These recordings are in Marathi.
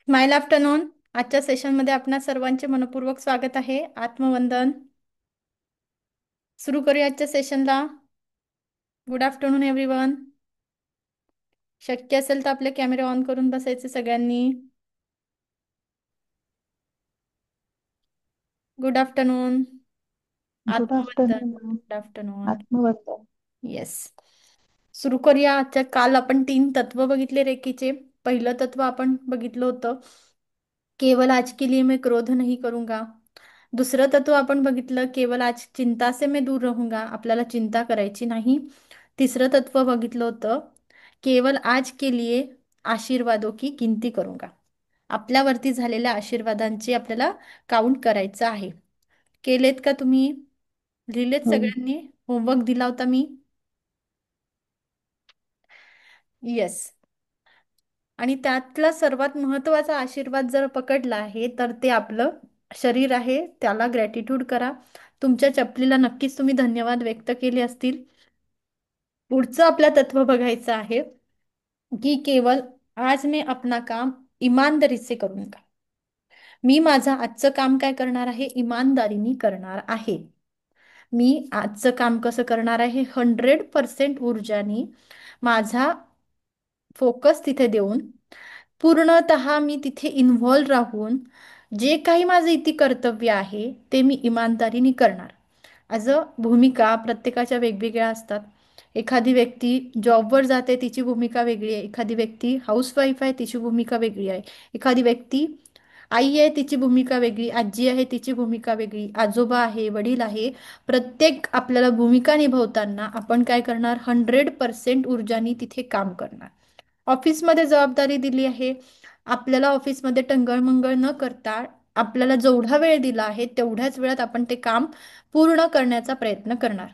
Smile afternoon. आजच्या सेशनमध्ये आपणा सर्वांचे मनपूर्वक स्वागत आहे. आत्मवंदन. सुरू करूया आजच्या सेशनला. Good afternoon everyone. शक्य असेल तर आपले कॅमेरे ऑन करून बसायचे सगळ्यांनी. Good afternoon. गुड आत्मवंदन. Afternoon ma'am. Good afternoon. आत्मवंदन. येस. सुरू करूया. आजच्या काल आपण 3 तत्व बघितले रेकीचे. पहिलं तत्व आपण बघितलं होतं, केवल आज के लिए मैं क्रोध नहीं करूंगा. दुसरं तत्व आपण बघितलं, केवल आज चिंता से मैं दूर रहूंगा. आपल्याला चिंता करायची नाही. तिसरं तत्व बघितलं होतं, केवल आज के लिए आशीर्वादों की गिनती करूंगा. आपल्यावरती झालेल्या आशीर्वादांची आपल्याला काउंट करायचं आहे. केलेत का तुम्ही? लिहिलेत हो. सगळ्यांनी? होमवर्क दिला होता मी. येस. आणि त्यातला सर्वात महत्त्वाचा आशीर्वाद जर पकडला आहे तर ते आपलं शरीर आहे. त्याला ग्रॅटिट्यूड करा. तुमच्या चपलीला नक्कीच तुम्ही धन्यवाद व्यक्त केले असतील. पुढचं आपलं तत्व बघायचं आहे की केवल आज मैं अपना काम ईमानदारी से करूंगा. मी माझं आजचं काम काय करणार आहे? इमानदारीने करणार आहे. मी आजचं काम कसं करणार आहे? 100% ऊर्जानी माझा फोकस तिथे देऊन, पूर्णतः मी तिथे इन्व्हॉल्व राहून जे काही माझं इथे कर्तव्य आहे ते मी इमानदारीने करणार. ॲज अ भूमिका प्रत्येकाच्या वेगवेगळ्या असतात. एखादी व्यक्ती जॉबवर जाते, तिची भूमिका वेगळी आहे. एखादी व्यक्ती हाऊसवाईफ आहे, तिची भूमिका वेगळी आहे. एखादी व्यक्ती आई आहे, तिची भूमिका वेगळी. आजी आहे, तिची भूमिका वेगळी. आजोबा आहे, वडील आहे. प्रत्येक आपल्याला भूमिका निभवताना आपण काय करणार? 100% ऊर्जानी तिथे काम करणार. ऑफिसमध्ये जबाबदारी दिली आहे, आपल्याला ऑफिसमध्ये टंगळमंगळ न करता आपल्याला जेवढा वेळ दिला आहे तेवढ्याच वेळात आपण ते काम पूर्ण करण्याचा प्रयत्न करणार.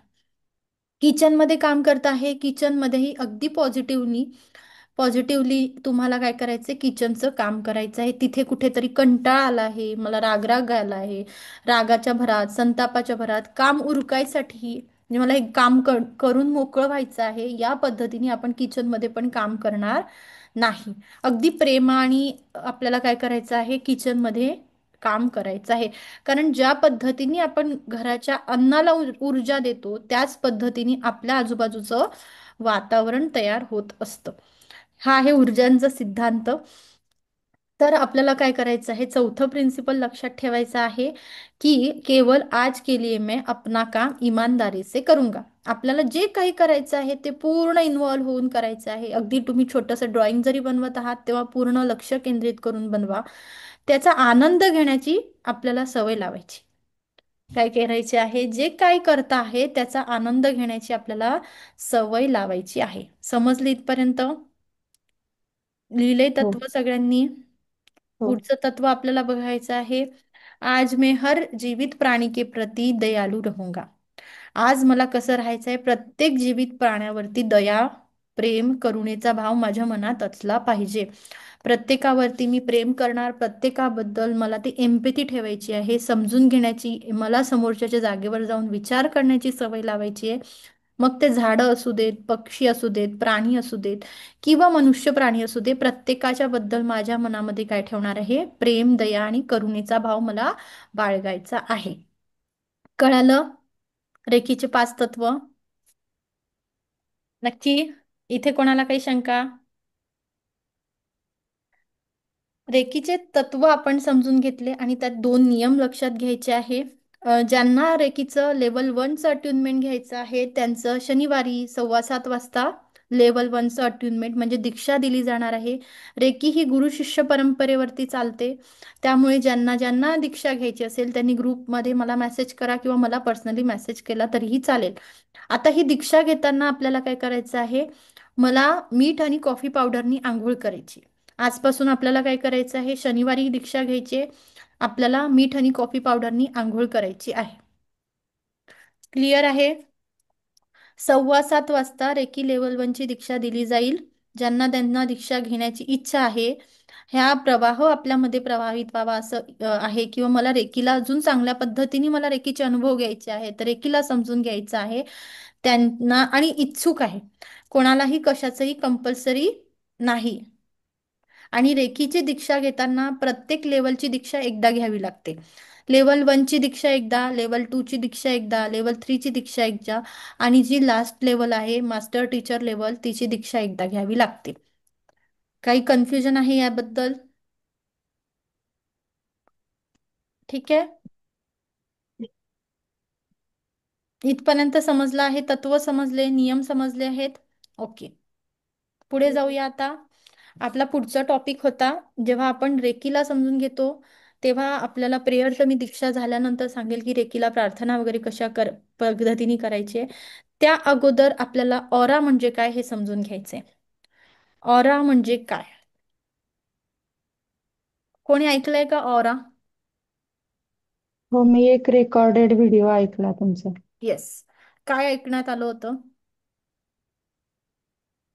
किचनमध्ये काम करत आहे, किचनमध्येही अगदी पॉझिटिव्हली तुम्हाला काय करायचं? किचनचं काम करायचं आहे. तिथे कुठेतरी कंटाळा आला आहे, मला राग आला आहे, रागाच्या भरात, संतापाच्या भरात काम उरकायसाठी म्हणजे मला हे काम करून मोकळं व्हायचं आहे, या पद्धतीने आपण किचनमध्ये पण काम करणार नाही. अगदी प्रेमाने आपल्याला काय करायचं आहे? किचनमध्ये काम करायचं आहे. कारण ज्या पद्धतीने आपण घराच्या अन्नाला ऊर्जा देतो त्याच पद्धतीने आपल्या आजूबाजूचं वातावरण तयार होत असतं. हा आहे ऊर्जांचा सिद्धांत. तर आपल्याला काय करायचं आहे? चौथं प्रिन्सिपल लक्षात ठेवायचं आहे की केवल आज के लिए मैं अपना काम ईमानदारी से करूंगा. आपल्याला जे काही करायचं आहे ते पूर्ण इन्व्हॉल्व होऊन करायचं आहे. अगदी तुम्ही छोटंसं ड्रॉइंग जरी बनवत आहात तेव्हा पूर्ण लक्ष केंद्रित करून बनवा. त्याचा आनंद घेण्याची आपल्याला सवय लावायची. काय करायचे आहे? जे काय करता आहे त्याचा आनंद घेण्याची आपल्याला सवय लावायची आहे. समजली इथपर्यंत? लिहिले हो. तत्व सगळ्यांनी? हो. पुढचं तत्व आपल्याला बघायचं आहे, आज मैं हर जीवित प्राणी के प्रति दयालु रहूंगा. आज मला कसं राहायचं आहे? प्रत्येक जीवित प्राण्यावरती दया, प्रेम, करुणेचा भाव माझ्या मनात असला पाहिजे. प्रत्येकावरती मी प्रेम करणार. प्रत्येकाबद्दल मला ती एम्पॅथी ठेवायची आहे, समजून घेण्याची, मला समोरच्याच्या जागेवर जाऊन विचार करण्याची सवय लावायची आहे. मग ते झाडं असू देत, पक्षी असू देत, प्राणी असू देत किंवा मनुष्य प्राणी असू दे, प्रत्येकाच्या बद्दल माझ्या मनामध्ये काय ठेवणार आहे? प्रेम, दया आणि करुणेचा भाव मला बाळगायचा आहे. कळालं? रेकीचे 5 तत्व नक्की. इथे कोणाला काही शंका? रेकीचे तत्व आपण समजून घेतले आणि त्यात 2 नियम लक्षात घ्यायचे आहे. ज्यांना रेकीचं लेवल 1चं अट्युनमेंट घ्यायचं आहे त्यांचं शनिवारी 7:15 वाजता लेवल 1चं अट्युनमेंट म्हणजे दीक्षा दिली जाणार आहे. रेकी ही गुरु शिष्य परंपरेवरती चालते. त्यामुळे ज्यांना ज्यांना दीक्षा घ्यायची असेल त्यांनी ग्रुपमध्ये मला मेसेज करा किंवा मला पर्सनली मेसेज केला तरीही चालेल. आता ही दीक्षा घेताना आपल्याला काय करायचं आहे? मला मीठ आणि कॉफी पावडरनी आंघोळ करायची. आजपासून आपल्याला काय करायचं आहे? शनिवारी दीक्षा घ्यायची आहे. आपल्याला मीठ आणि कॉफी पावडरनी आंघोळ करायची आहे. क्लिअर आहे? 7:15 वाजता रेकी लेवल 1ची दीक्षा दिली जाईल. ज्यांना त्यांना दीक्षा घेण्याची इच्छा आहे, ह्या प्रवाह आपल्यामध्ये प्रवाहित व्हावा असं आहे किंवा मला रेकीला अजून चांगल्या पद्धतीने मला रेकीचे अनुभव घ्यायचे आहेत, रेकीला समजून घ्यायचं आहे त्यांना आणि इच्छुक आहे. कोणालाही कशाचंही कंपल्सरी नाही. आणि रेकीची दीक्षा घेताना प्रत्येक लेवलची दीक्षा एकदा घ्यावी लागते. लेवल 1ची दीक्षा एकदा, लेवल 2ची दीक्षा एकदा, लेवल 3ची दीक्षा एकदा, आणि जी लास्ट लेवल आहे मास्टर टीचर लेवल तिची दीक्षा एकदा घ्यावी लागते. काही कन्फ्युजन आहे याबद्दल? ठीक आहे. इथपर्यंत समजलं आहे? तत्व समजले, नियम समजले आहेत? ओके. पुढे जाऊया आता. आपला पुढचा टॉपिक होता, जेव्हा आपण रेकीला समजून घेतो तेव्हा आपल्याला प्रेयरचं मी दीक्षा झाल्यानंतर सांगेल की रेकीला प्रार्थना वगैरे पद्धतीने करायची आहे. त्या अगोदर आपल्याला ऑरा म्हणजे काय हे समजून घ्यायचंय. ऑरा म्हणजे काय? कोणी ऐकलंय का ऑरा? हो, मी एक रेकॉर्डेड व्हिडिओ ऐकला तुमचा. येस. काय ऐकण्यात आलं होतं?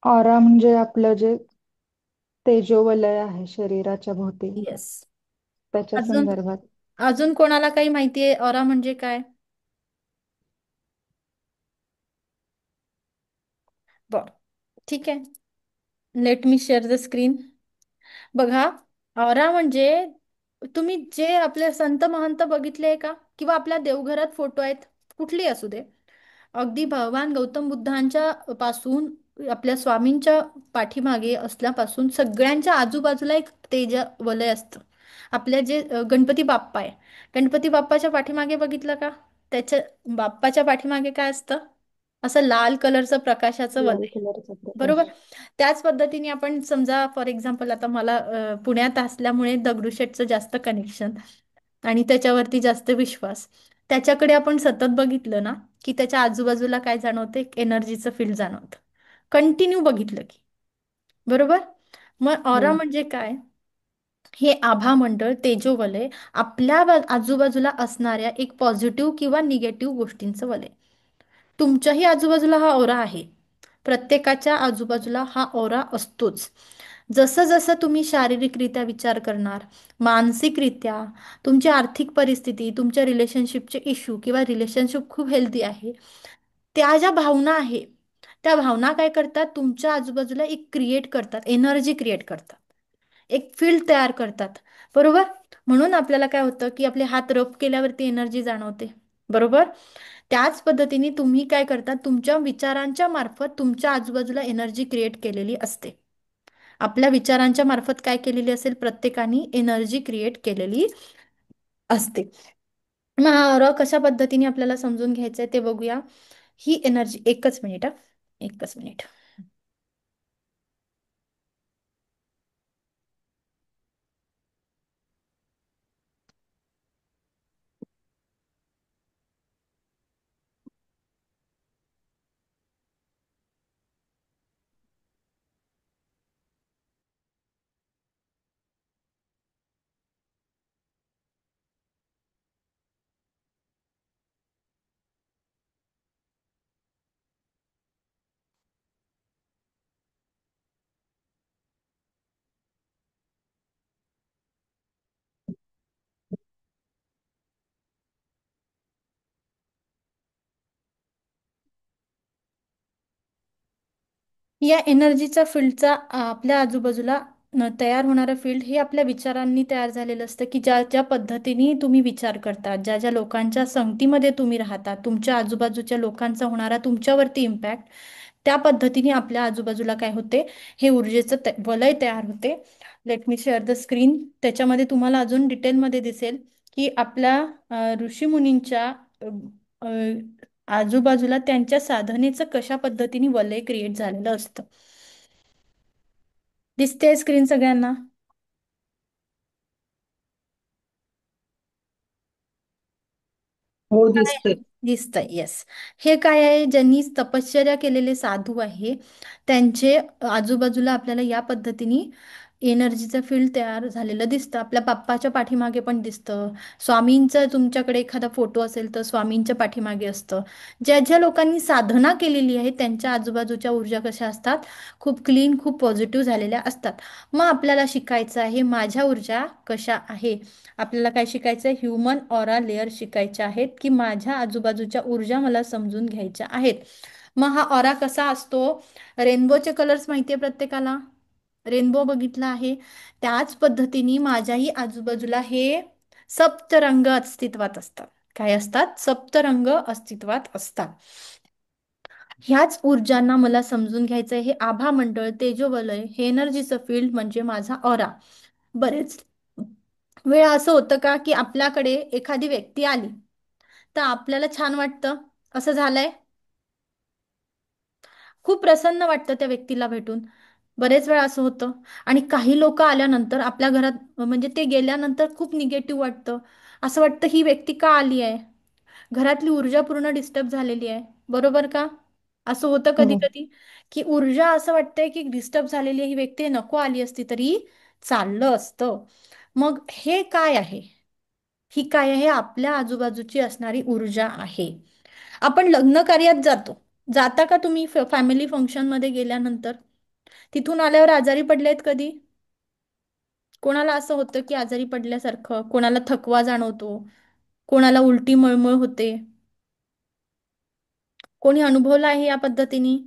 ऑरा म्हणजे आपलं जे तेजोवलय आहे शरीराच्या भोवती, येस. त्याच्या अजून संदर्भात. अजून कोणाला काही माहिती आहे ऑरा म्हणजे काय? बर, ठीक आहे. Let me share the screen. बघा, ऑरा म्हणजे तुम्ही जे आपले संत महंत बघितले का, किंवा आपल्या देवघरात फोटो आहेत, कुठली असू दे, अगदी भगवान गौतम बुद्धांच्या पासून आपल्या स्वामींच्या पाठीमागे असल्यापासून सगळ्यांच्या आजूबाजूला एक तेज वलय असतं. आपल्या जे गणपती बाप्पा आहे, गणपती बाप्पाच्या पाठीमागे बघितलं का, त्याच्या बाप्पाच्या पाठीमागे काय असतं? असं लाल कलरचं प्रकाशाचं लाल वलय. कलरचा बरोबर. प्रकाश. त्याच पद्धतीने आपण समजा फॉर एक्झाम्पल आता मला पुण्यात असल्यामुळे दगडूशेठचं जास्त कनेक्शन आणि त्याच्यावरती जास्त विश्वास, त्याच्याकडे आपण सतत बघितलं ना की त्याच्या आजूबाजूला काय जाणवते, एनर्जीचं फील्ड जाणवतं, कंटिन्यू बघितलं की. बरोबर. मग हो. ऑरा म्हणजे काय? हे आभा मंडळ, तेजोवलय, आपल्या आजूबाजूला असणाऱ्या एक पॉझिटिव्ह किंवा निगेटिव्ह गोष्टींचं वलय. तुमच्याही आजूबाजूला हा ओरा आहे. प्रत्येकाच्या आजूबाजूला हा ओरा असतोच. जसं जसं तुम्ही शारीरिकरित्या विचार करणार, मानसिकरित्या, तुमची आर्थिक परिस्थिती, तुमच्या रिलेशनशिपचे इश्यू किंवा रिलेशनशिप खूप हेल्दी आहे, त्या ज्या भावना आहे, त्या भावना काय करतात, तुमच्या आजूबाजूला एक क्रिएट करतात, एनर्जी क्रिएट करतात, एक फील्ड तयार करतात. बरोबर. म्हणून आपल्याला काय होतं की आपले हात रब केल्यावरती एनर्जी जाणवते. बरोबर. त्याच पद्धतीने तुम्ही काय करता, तुमच्या विचारांच्या मार्फत तुमच्या आजूबाजूला एनर्जी क्रिएट केलेली असते. आपल्या विचारांच्या मार्फत काय केलेली असेल, प्रत्येकाने एनर्जी क्रिएट केलेली असते. मग हा ऑरा कशा पद्धतीने आपल्याला समजून घ्यायचंय ते बघूया. ही एनर्जी, एकच मिनिट हा, एकच मिनिट. या एनर्जीच्या फील्डचा आपल्या आजूबाजूला तयार होणारं फील्ड हे आपल्या विचारांनी तयार झालेलं असतं, की ज्या ज्या पद्धतीने तुम्ही विचार करता, ज्या ज्या लोकांच्या संगतीमध्ये तुम्ही राहता, तुमच्या आजूबाजूच्या लोकांचा होणारा तुमच्यावरती इम्पॅक्ट, त्या पद्धतीने आपल्या आजूबाजूला काय होते, हे ऊर्जेचं वलय तयार होते. Let me share the screen. त्याच्यामध्ये तुम्हाला अजून डिटेलमध्ये दिसेल की आपल्या ऋषीमुनींच्या अ, अ, आजूबाजूला त्यांच्या साधनेचं कशा पद्धतीने वलय क्रिएट झालेलं असतं. दिसते स्क्रीन सगळ्यांना? हो, काय दिसते. दिसतंय? येस. हे काय आहे, ज्यांनी तपश्चर्या केलेले साधू आहे, त्यांचे आजूबाजूला आपल्याला या पद्धतीने एनर्जीचं फील्ड तयार झालेलं दिसतं. आपल्या बाप्पाच्या पाठीमागे पण दिसतं. स्वामींचा तुमच्याकडे एखादा फोटो असेल तर स्वामींच्या पाठीमागे असतं. ज्या ज्या लोकांनी साधना केलेली आहे त्यांच्या आजूबाजूच्या ऊर्जा कशा असतात, खूप क्लीन, खूप पॉझिटिव्ह झालेल्या असतात. मग आपल्याला शिकायचं आहे माझ्या ऊर्जा कशा आहे. आपल्याला काय शिकायचं आहे, ह्युमन ऑरा लेअर शिकायचे आहेत, की माझ्या आजूबाजूच्या ऊर्जा मला समजून घ्यायच्या आहेत. मग हा ऑरा कसा असतो? रेनबोचे कलर्स माहिती आहे प्रत्येकाला? रेनबो बघितला आहे, त्याच पद्धतीने माझ्याही आजूबाजूला हे सप्तरंग अस्तित्वात असतात. काय असतात? सप्तरंग अस्तित्वात असतात. ह्याच ऊर्जांना मला समजून घ्यायचंय. हे आभा मंडळ, तेजोवलय, हे एनर्जीचं फील्ड म्हणजे माझा ऑरा. बरेच वेळा असं होतं का की आपल्याकडे एखादी व्यक्ती आली तर आपल्याला छान वाटतं, असं झालंय? खूप प्रसन्न वाटतं त्या व्यक्तीला भेटून. बरेच वेळा असं होतं. आणि काही लोक आल्यानंतर आपल्या घरात, म्हणजे ते गेल्यानंतर खूप निगेटिव्ह वाटतं. असं वाटतं ही व्यक्ती का आली आहे, घरातली ऊर्जा पूर्ण डिस्टर्ब झालेली आहे. बरोबर का? असं होतं कधी हो. कधी, की ऊर्जा असं वाटतंय की डिस्टर्ब झालेली आहे, ही व्यक्ती नको आली असती तरी चाललं असतं. मग हे काय आहे? ही काय आहे? आपल्या आजूबाजूची असणारी ऊर्जा आहे. आपण लग्न कार्यात जातो. जाता का तुम्ही फॅमिली फंक्शन मध्ये गेल्यानंतर? तिथून आल्यावर आजारी पडलेत कधी? कोणाला असं होतं की आजारी पडल्यासारखं, कोणाला थकवा जाणवतो, कोणाला उलटी मळमळ होते? कोणी अनुभवलं आहे या पद्धतीने?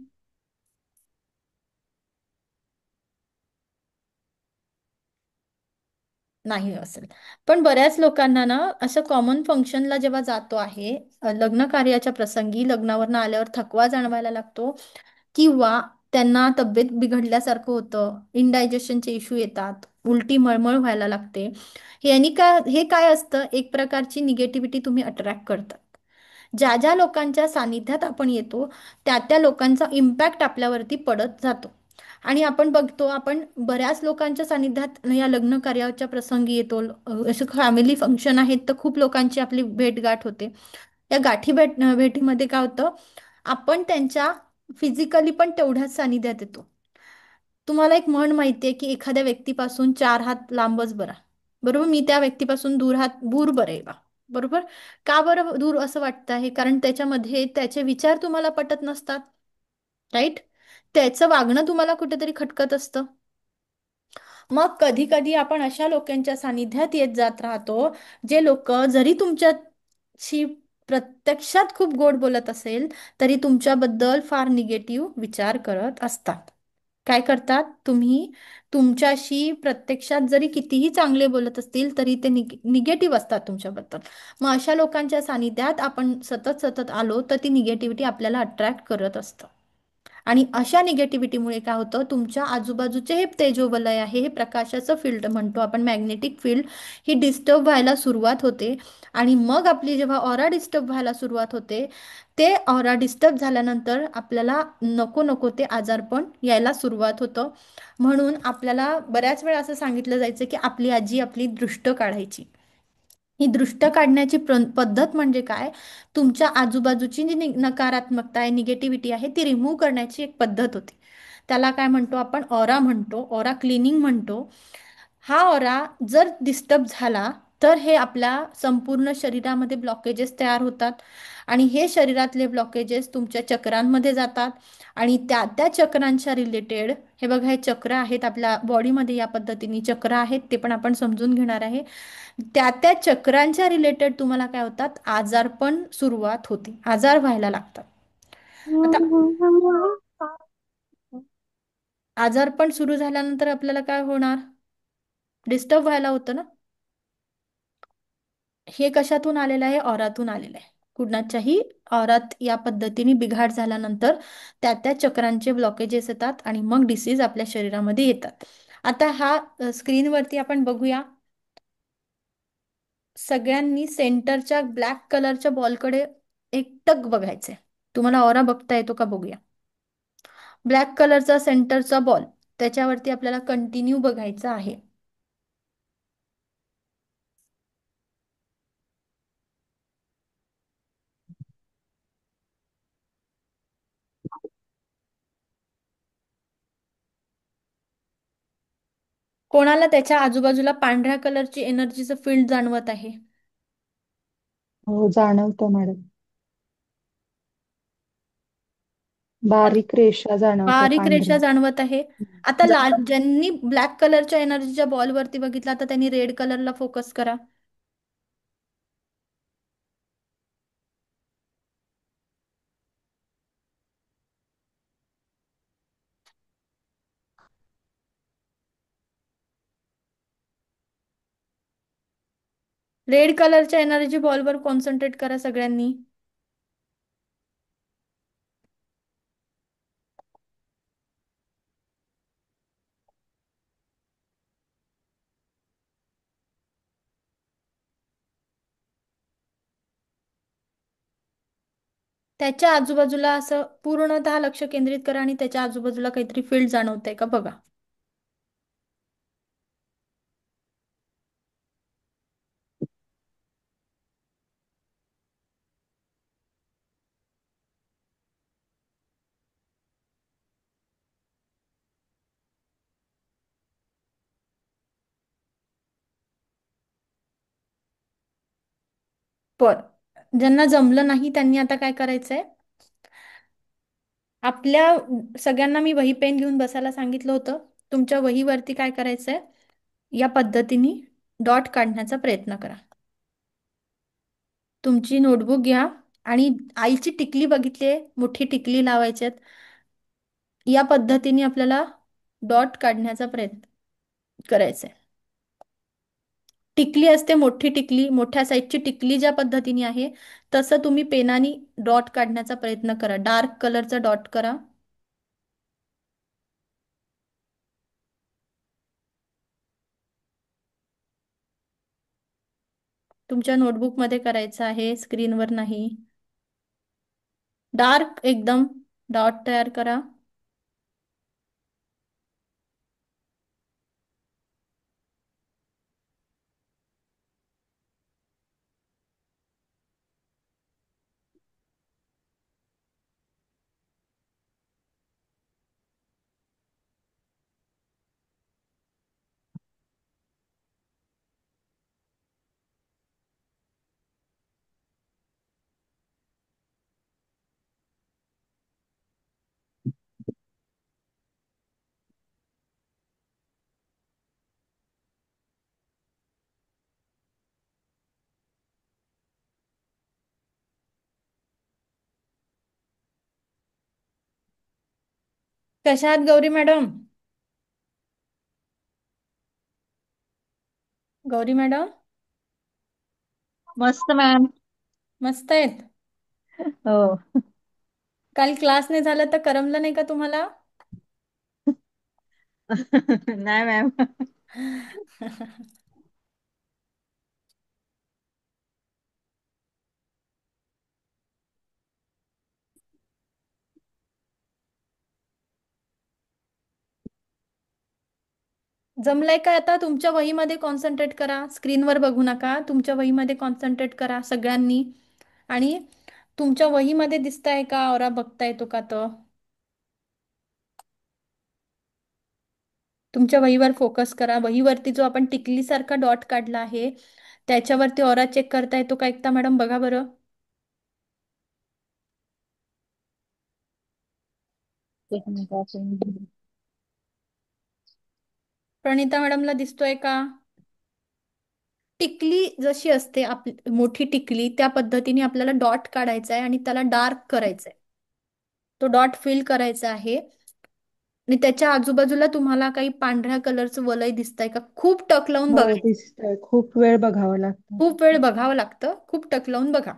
नाही असेल. पण बऱ्याच लोकांना ना, असं कॉमन फंक्शनला जेव्हा जातो आहे, लग्न कार्याच्या प्रसंगी लग्नावरनं आल्यावर थकवा जाणवायला लागतो, किंवा त्यांना तब्येत बिघडल्यासारखं होतं, इनडायजेशनचे इश्यू येतात, उलटी मळमळ व्हायला लागते. हे काय असतं? एक प्रकारची निगेटिव्हिटी तुम्ही अट्रॅक्ट करतात. ज्या ज्या लोकांच्या सानिध्यात आपण येतो, त्या त्या लोकांचा इम्पॅक्ट आपल्यावरती पडत जातो. आणि आपण बघतो, आपण बऱ्याच लोकांच्या सानिध्यात या लग्न कार्याच्या प्रसंगी येतो. असं फॅमिली फंक्शन आहेत तर खूप लोकांची आपली भेटगाठ होते. या भेटीमध्ये काय होतं? आपण त्यांच्या फिजिकली पण तेवढ्याच सानिध्यात येतो. तुम्हाला एक म्हण माहिती आहे की एखाद्या व्यक्तीपासून 4 हात लांबच बरा. बरोबर? मी त्या व्यक्तीपासून दूर बरे बा. बरोबर? का बरं दूर असं वाटतं आहे? कारण त्याच्यामध्ये त्याचे विचार तुम्हाला पटत नसतात. राईट? त्याचं वागणं तुम्हाला कुठेतरी खटकत असतं. मग कधी कधी आपण अशा लोकांच्या सानिध्यात येत जात राहतो, जे लोक जरी तुमच्याशी प्रत्यक्षात खूप गोड बोलत असेल, तरी तुमच्याबद्दल फार निगेटिव्ह विचार करत असतात. काय करतात? तुम्ही तुमच्याशी प्रत्यक्षात जरी कितीही चांगले बोलत असतील तरी ते निगेटिव्ह असतात तुमच्याबद्दल. मग अशा लोकांच्या सानिध्यात आपण सतत सतत आलो तर ती निगेटिव्हिटी आपल्याला अट्रॅक्ट करत असतं. आणि अशा निगेटिव्हिटीमुळे काय होतं? तुमच्या आजूबाजूचे हे तेजोवलय आहे, हे प्रकाशाचं फील्ड म्हणतो आपण, मॅग्नेटिक फील्ड, ही डिस्टर्ब व्हायला सुरुवात होते. आणि मग आपली जेव्हा ऑरा डिस्टर्ब व्हायला सुरुवात होते, ते ऑरा डिस्टर्ब झाल्यानंतर आपल्याला नको नको ते आजारपण यायला सुरुवात होतं. म्हणून आपल्याला बऱ्याच वेळा असं सांगितलं जायचं की आपली आजी आपली दृष्ट काढायची. ही दृष्ट काढण्याची पद्धत म्हणजे काय? तुमच्या आजूबाजूची जी नकारात्मकता आहे, निगेटिव्हिटी आहे, ती रिमूव्ह करण्याची एक पद्धत होती. त्याला काय म्हणतो आपण? ऑरा म्हणतो, ऑरा क्लिनिंग म्हणतो. हा ऑरा जर डिस्टर्ब झाला तर हे आपल्या संपूर्ण शरीरामध्ये ब्लॉकेजेस तयार होतात. आणि हे शरीरातले ब्लॉकेजेस तुमच्या चक्रांमध्ये जातात. आणि त्या त्या चक्रांच्या रिलेटेड, हे बघा हे चक्र आहेत आपल्या बॉडीमध्ये, या पद्धतीने चक्र आहेत, ते पण आपण समजून घेणार आहे. त्या त्या चक्रांच्या रिलेटेड तुम्हाला काय होतात? आजारपण सुरुवात होते, आजार व्हायला लागतात. आता आजारपण सुरू झाल्यानंतर आपल्याला काय होणार? डिस्टर्ब व्हायला होतं ना. हे कशातून आलेलं आहे? ऑरातून आलेलं आहे. कुणाच्याही ऑरात या पद्धतीने बिघाड झाल्यानंतर त्या त्या चक्रांचे ब्लॉकेजेस येतात आणि मग डिसीज आपल्या शरीरामध्ये येतात. आता हा स्क्रीनवरती आपण बघूया. सगळ्यांनी सेंटरच्या ब्लॅक कलरच्या बॉलकडे एकटक बघायचंय. तुम्हाला ऑरा बघता येतो का बघूया. ब्लॅक कलरचा सेंटरचा बॉल, त्याच्यावरती आपल्याला कंटिन्यू बघायचं आहे. कोणाला त्याच्या आजूबाजूला पांढऱ्या कलरची एनर्जीचं फील्ड जाणवत आहे? हो, जाणवतं मॅडम. बारीक रेषा जाणवत्या बारीक रेषा पांढऱ्या. जाणवत आहे. आता लाल, जसा ज्यांनी ब्लॅक कलरच्या एनर्जीच्या बॉलवरती बघितला तर त्यांनी रेड कलरला फोकस करा. रेड कलरच्या एनर्जी बॉलवर कॉन्सन्ट्रेट करा सगळ्यांनी. त्याच्या आजूबाजूला असं पूर्णतः लक्ष केंद्रित करा आणि त्याच्या आजूबाजूला काहीतरी फील्ड जाणवतंय का बघा. पर ज्यांना जमलं नाही त्यांनी आता काय करायचंय, आपल्या सगळ्यांना मी वही पेन घेऊन बसायला सांगितलं होतं. तुमच्या वहीवरती काय करायचंय, या पद्धतीने डॉट काढण्याचा प्रयत्न करा. तुमची नोटबुक घ्या आणि आईची टिकली बघितली, मोठी टिकली लावायच्यात. या पद्धतीने आपल्याला डॉट काढण्याचा प्रयत्न करायचा आहे. टिकली असते मोठी टिकली, मोठ्या साईजची टिकली ज्या पद्धतीने आहे, तसं तुम्ही पेनाने डॉट काढण्याचा प्रयत्न करा. डार्क कलरचा डॉट करा. तुमच्या नोटबुकमध्ये करायचं आहे, स्क्रीनवर नाही. डार्क एकदम डॉट तयार करा. कशा आहात गौरी मॅडम? गौरी मॅडम मस्त मॅम. मस्त आहेत. हो. काल क्लास नाही झाला तर करमलं नाही का तुम्हाला? नाही मॅम. जमलंय का? आता तुमच्या वहीमध्ये कॉन्सन्ट्रेट करा, स्क्रीनवर बघू नका. तुमच्या वहीमध्ये कॉन्सन्ट्रेट करा सगळ्यांनी. आणि तुमच्या वहीमध्ये दिसताय का औरा, बघता येतो का? तर तुमच्या वहीवर फोकस करा. वहीवरती जो आपण टिकलीसारखा डॉट काढला आहे त्याच्यावरती औरा चेक करता येतो का? एकदा मॅडम बघा बरं. एक मिनिट. प्रणिता मॅडमला दिसतोय का? टिकली जशी असते मोठी टिकली, त्या पद्धतीने आपल्याला डॉट काढायचा आहे आणि त्याला डार्क करायचा आहे. तो डॉट फिल करायचा आहे. आणि त्याच्या आजूबाजूला तुम्हाला काही पांढऱ्या कलरचं वलय दिसतंय का? खूप टक लावून हो, बघायचं. दिसतंय. खूप वेळ बघावं लागतं. खूप वेळ बघावं लागतं, खूप टक लावून बघा.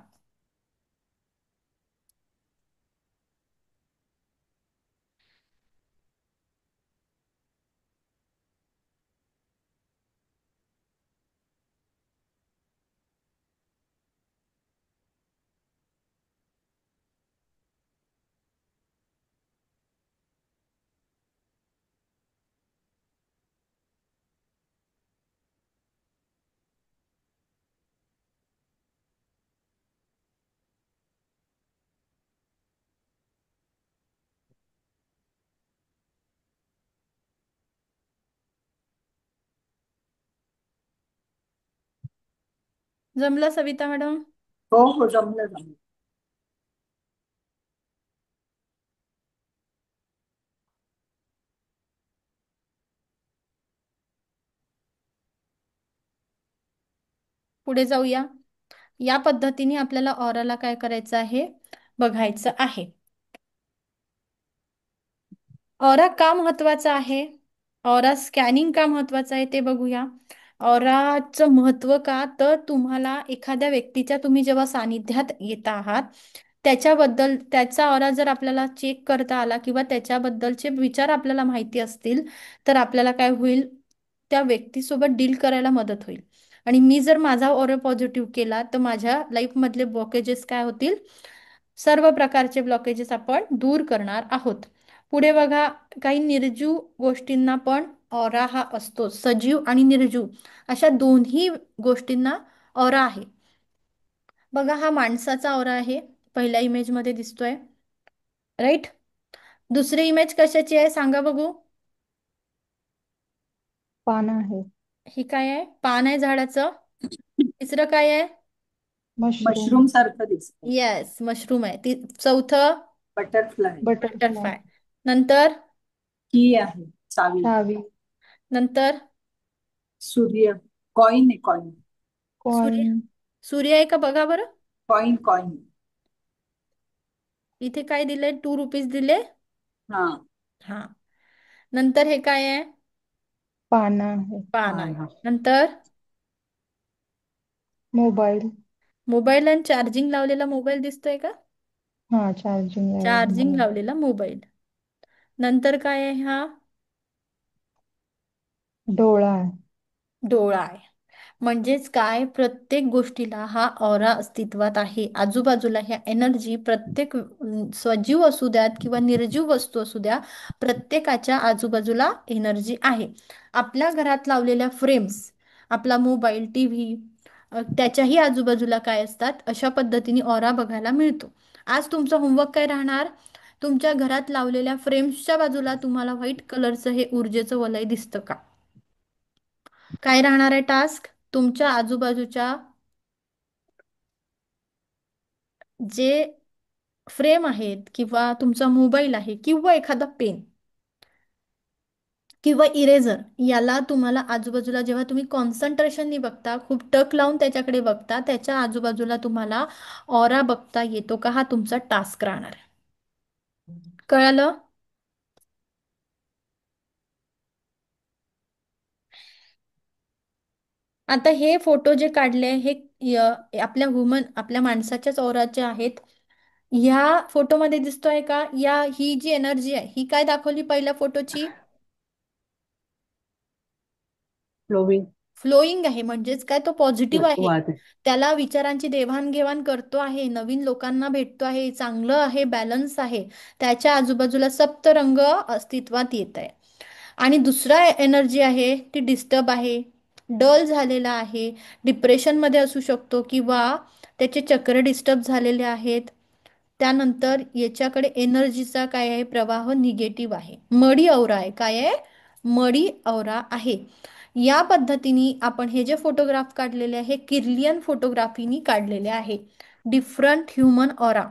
जमलं सविता मॅडम? हो हो, जमलं जमलं. पुढे जाऊया. या पद्धतीने आपल्याला ऑराला काय करायचं आहे, बघायचं आहे. ऑरा का महत्वाचा आहे, ऑरा स्कॅनिंग का महत्वाचं आहे ते बघूया. ऑराचं महत्त्व का, तर तुम्हाला एखाद्या व्यक्तीच्या तुम्ही जेव्हा सानिध्यात येत आहात त्याच्याबद्दल, त्याचा ऑरा जर आपल्याला चेक करता आला किंवा त्याच्याबद्दलचे विचार आपल्याला माहिती असतील, तर आपल्याला काय होईल, त्या व्यक्तीसोबत डील करायला मदत होईल. आणि मी जर माझा ऑरा पॉझिटिव्ह केला तर माझ्या लाईफमधले ब्लॉकेजेस काय होतील, सर्व प्रकारचे ब्लॉकेजेस आपण दूर करणार आहोत. पुढे बघा, काही निर्जीव गोष्टींना पण ऑरा हा असतो. सजीव आणि निर्जीव अशा दोन्ही गोष्टींना ऑरा आहे. बघा, हा माणसाचा ऑरा आहे, पहिल्या इमेजमध्ये दिसतोय, राईट. दुसरी इमेज कशाची आहे सांगा बघू. पान आहे. ही काय आहे, पान आहे झाडाचं. तिसरं काय आहे, मशरूम. मशरूम सारखं दिसतं. येस मशरूम आहे. चौथं बटरफ्लाय. बटरफ्लाय. बटरफ्लाय. नंतर की आहे, चावी. चावी. नंतर सूर्य. कॉइन आहे, कॉइन. सूर्य. कॉइन. सूर्य आहे का बघा बरं. Coin, coin. इथे काय दिले, 2 रुपीज दिले. हा. हा. नंतर हे काय आहे, पान आहे. पान हा आहे. हा. नंतर मोबाईल. मोबाईल आणि चार्जिंग लावलेला मोबाईल दिसतोय का, हा, चार्जिंग आहे चार्जिंग मोबाईल. लावलेला मोबाईल. नंतर काय आहे, हा डोळा आहे. डोळा आहे. म्हणजेच काय, प्रत्येक गोष्टीला हा ऑरा अस्तित्वात आहे. आजूबाजूला ह्या एनर्जी, प्रत्येक सजीव असू द्यात किंवा निर्जीव वस्तू असू द्या, प्रत्येकाच्या आजूबाजूला एनर्जी आहे. आपल्या घरात लावलेल्या फ्रेम्स, आपला मोबाईल, टीव्ही, त्याच्याही आजूबाजूला काय असतात, अशा पद्धतीने ऑरा बघायला मिळतो. आज तुमचं होमवर्क काय राहणार, तुमच्या घरात लावलेल्या फ्रेम्सच्या बाजूला तुम्हाला व्हाईट कलरचं हे ऊर्जेचं वलय दिसतं का. काय राहणार आहे टास्क, तुमच्या आजूबाजूच्या जे फ्रेम आहेत किंवा तुमचा मोबाईल आहे किंवा एखादा पेन किंवा इरेझर, याला तुम्हाला आजूबाजूला जेव्हा तुम्ही कॉन्सन्ट्रेशननी बघता, खूप टक लावून त्याच्याकडे बघता, त्याच्या आजूबाजूला तुम्हाला ऑरा बघता येतो का, हा तुमचा टास्क राहणार आहे. कळालं. आता हे फोटो जे काढले हे आपल्या आपल्या माणसाच्याच ऑराचे आहेत. ह्या फोटोमध्ये दिसतोय का, ही जी एनर्जी आहे ही काय दाखवली पहिल्या फोटोची, फ्लोविंग. फ्लोईंग आहे. म्हणजेच काय, तो पॉझिटिव्ह आहे, वाद. त्याला विचारांची देवाणघेवाण करतो आहे, नवीन लोकांना भेटतो आहे, चांगलं आहे, बॅलन्स आहे, त्याच्या आजूबाजूला सप्तरंग अस्तित्वात येत आहे. आणि दुसरा एनर्जी आहे ती डिस्टर्ब आहे, डल झालेला आहे, डिप्रेशनमध्ये असू शकतो किंवा त्याचे चक्र डिस्टर्ब झालेले आहेत. त्यानंतर याच्याकडे एनर्जीचा काय आहे, प्रवाह निगेटिव्ह आहे, मडी औरा आहे. काय आहे, मडी औरा आहे. या पद्धतीने आपण हे जे फोटोग्राफ काढलेले आहे, किर्लियन फोटोग्राफीनी काढलेले आहे. Different human aura.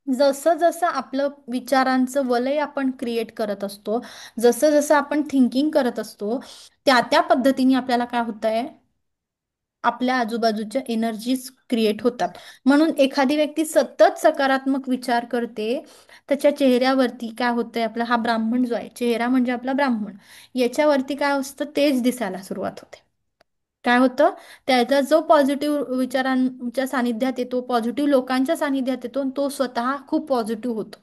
जसं जसं आपलं विचारांचं वलय आपण क्रिएट करत असतो, जसं जसं आपण थिंकिंग करत असतो, त्या त्या पद्धतीने आपल्याला काय होतंय, आपल्या आजूबाजूच्या एनर्जीज क्रिएट होतात. म्हणून एखादी व्यक्ती सतत सकारात्मक विचार करते, त्याच्या चेहऱ्यावरती काय होतंय, आपला हा ब्राह्मण जो आहे, चेहरा म्हणजे आपला ब्राह्मण, याच्यावरती काय असतं, तेज दिसायला सुरुवात होते. काय होतं, त्याचा जो पॉझिटिव्ह विचारांच्या सानिध्यात येतो, पॉझिटिव्ह लोकांच्या सानिध्यात येतो, तो स्वतः खूप पॉझिटिव्ह होतो.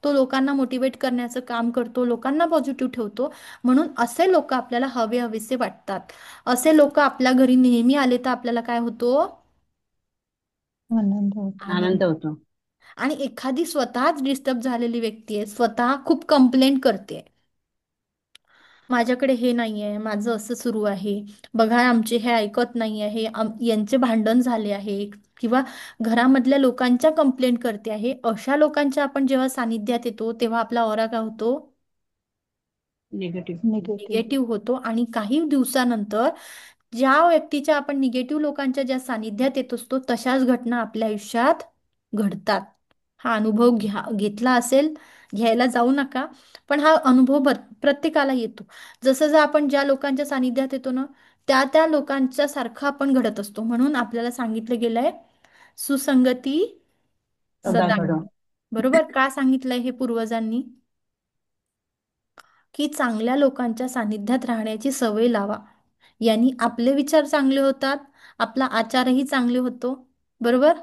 तो लोकांना मोटिवेट करण्याचं काम करतो, लोकांना पॉझिटिव्ह ठेवतो. म्हणून असे लोक आपल्याला हवे हवेसे वाटतात. असे लोक आपल्या घरी नेहमी आले तर आपल्याला काय होतो, आनंद होतो. आनंद. आनंद होतो. आणि एखादी स्वतःच डिस्टर्ब झालेली व्यक्ती आहे, स्वतः खूप कंप्लेंट करते, माझ्याकडे हे नाही आहे, माझं असं सुरू आहे, बघा आमचे हे ऐकत नाही आहे, यांचे भांडण झाले आहे, किंवा घरामधल्या लोकांच्या कंप्लेंट करते आहे, अशा लोकांच्या आपण जेव्हा सानिध्यात येतो तेव्हा आपला ऑरा काय होतो, निगेटिव्ह. निगेटिव्ह. निगेटिव्ह होतो. आणि काही दिवसानंतर ज्या व्यक्तीच्या आपण निगेटिव्ह लोकांच्या ज्या सानिध्यात येत असतो तशाच घटना आपल्या आयुष्यात घडतात. हा अनुभव घेतला असेल, घ्यायला जाऊ नका, पण हा अनुभव प्रत्येकाला येतो. जसं जर आपण ज्या लोकांच्या सानिध्यात येतो ना, त्या त्या लोकांच्या सारखं आपण घडत असतो. म्हणून आपल्याला सांगितलं गेलंय, सुसंगती सदा सदा घडो. घडो. बरोबर का सांगितलंय हे पूर्वजांनी, की चांगल्या लोकांच्या सानिध्यात राहण्याची सवय लावा. यांनी आपले विचार चांगले होतात, आपला आचारही चांगले होतो. बरोबर.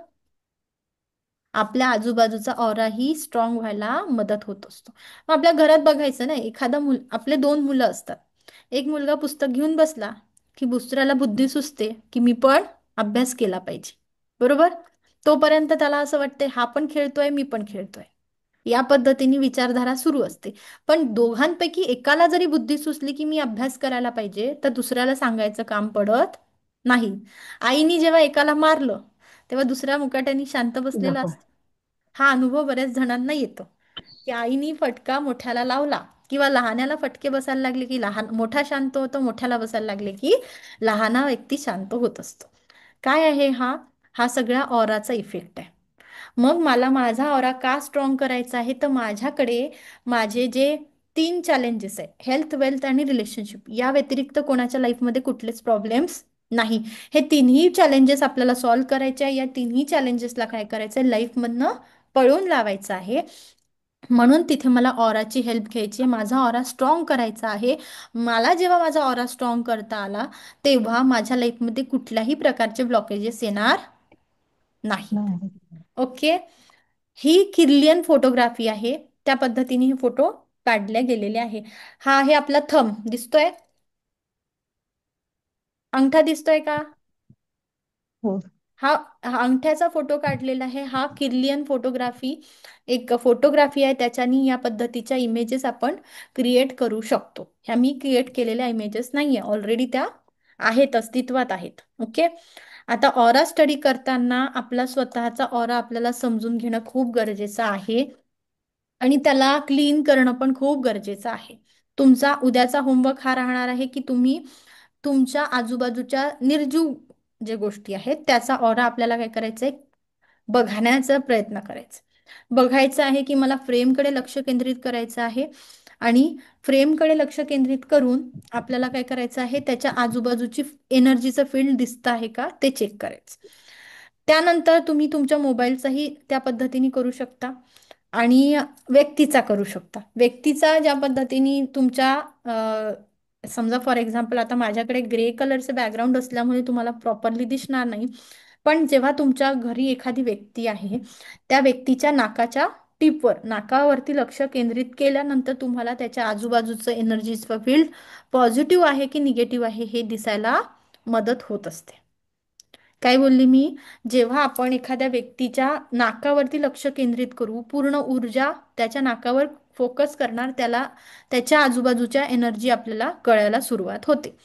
आपल्या आजूबाजूचा ऑराही स्ट्रॉंग व्हायला मदत होत असतो. मग आपल्या घरात बघायचं ना, एखादा आपले दोन मुलं असतात. एक मुलगा पुस्तक घेऊन बसला की दुसऱ्याला बुद्धी सुचते की मी पण अभ्यास केला पाहिजे. बरोबर. तोपर्यंत त्याला असं वाटते हा पण खेळतोय मी पण खेळतोय. या पद्धतीने विचारधारा सुरू असते. पण दोघांपैकी एकाला जरी बुद्धी सुचली की मी अभ्यास करायला पाहिजे, तर दुसऱ्याला सांगायचं काम पडत नाही. आईनी जेव्हा एकाला मारलं तेव्हा दुसऱ्या मुकाट्याने शांत बसलेला दाखव. असतो. हा अनुभव बऱ्याच जणांना येतो की आईनी फटका मोठ्याला लावला किंवा लहान्याला फटके बसायला लागले की लहान मोठा शांत होतो, मोठ्याला बसायला लागले की लहाना व्यक्ती शांत होत असतो. काय आहे हा? हा सगळ्या ऑराचा इफेक्ट आहे. मग मला माझा ऑरा का स्ट्रॉंग करायचा आहे, तर माझ्याकडे माझे जे तीन चॅलेंजेस आहे, हेल्थ, वेल्थ आणि रिलेशनशिप, या व्यतिरिक्त कोणाच्या लाईफमध्ये कुठलेच प्रॉब्लेम्स नाही. हे तिन्ही चॅलेंजेस आपल्याला सॉल्व्ह करायचे आहे. या तिन्ही चॅलेंजेसला काय करायचं आहे, लाईफमधनं पळून लावायचं आहे. म्हणून तिथे मला ऑराची हेल्प घ्यायची आहे, माझा ऑरा स्ट्रॉंग करायचा आहे. मला जेव्हा माझा ऑरा स्ट्रॉंग करता आला तेव्हा माझ्या लाईफमध्ये कुठल्याही प्रकारचे ब्लॉकेजेस येणार नाहीत. नाही. ओके. ही किर्लियन फोटोग्राफी आहे. त्या पद्धतीने हे फोटो काढले गेलेले आहे. हा आहे आपला थंब, दिसतोय? अंगठा दिसतोय का? हो. हा अंगठ्याचा फोटो काढलेला आहे. हा किर्लियन फोटोग्राफी एक फोटोग्राफी आहे. त्याच्यानी या पद्धतीच्या इमेजेस आपण क्रिएट करू शकतो. ह्या मी क्रिएट केलेल्या इमेजेस नाहीये, ऑलरेडी त्या आहेत, अस्तित्वात आहेत. ओके. आता ऑरा स्टडी करताना आपला स्वतःचा ऑरा आपल्याला समजून घेणं खूप गरजेचं आहे आणि त्याला क्लीन करणं पण खूप गरजेचं आहे. तुमचा उद्याचा होमवर्क हा राहणार आहे की तुम्ही तुमच्या आजूबाजूच्या निर्जीव जे गोष्टी आहेत त्याचा ऑरा आपल्याला काय करायचंय, बघण्याचा प्रयत्न करायचा. बघायचं आहे की मला फ्रेमकडे लक्ष केंद्रित करायचं आहे आणि फ्रेमकडे लक्ष केंद्रित करून आपल्याला काय करायचं आहे, त्याच्या आजूबाजूची एनर्जीचं फील्ड दिसतं आहे का ते चेक करायचं. त्यानंतर तुम्ही तुमच्या मोबाईलचाही त्या पद्धतीने करू शकता आणि व्यक्तीचा करू शकता. व्यक्तीचा ज्या पद्धतीने तुमच्या समजा फॉर एक्झाम्पल आता माझ्याकडे ग्रे कलरचे बॅकग्राऊंड असल्यामुळे तुम्हाला प्रॉपरली दिसणार नाही. पण जेव्हा तुमच्या घरी एखादी व्यक्ती आहे, त्या व्यक्तीच्या नाकाच्या टिपवर, नाकावरती लक्ष केंद्रित केल्यानंतर तुम्हाला त्याच्या आजूबाजूचं एनर्जीचं फील्ड पॉझिटिव्ह आहे की निगेटिव्ह आहे हे दिसायला मदत होत असते. काय बोलली मी? जेव्हा आपण एखाद्या व्यक्तीच्या नाकावरती लक्ष केंद्रित करू, पूर्ण ऊर्जा त्याच्या नाकावर फोकस करणार, त्याला त्याच्या आजूबाजूच्या एनर्जी आपल्याला कळायला सुरुवात होते.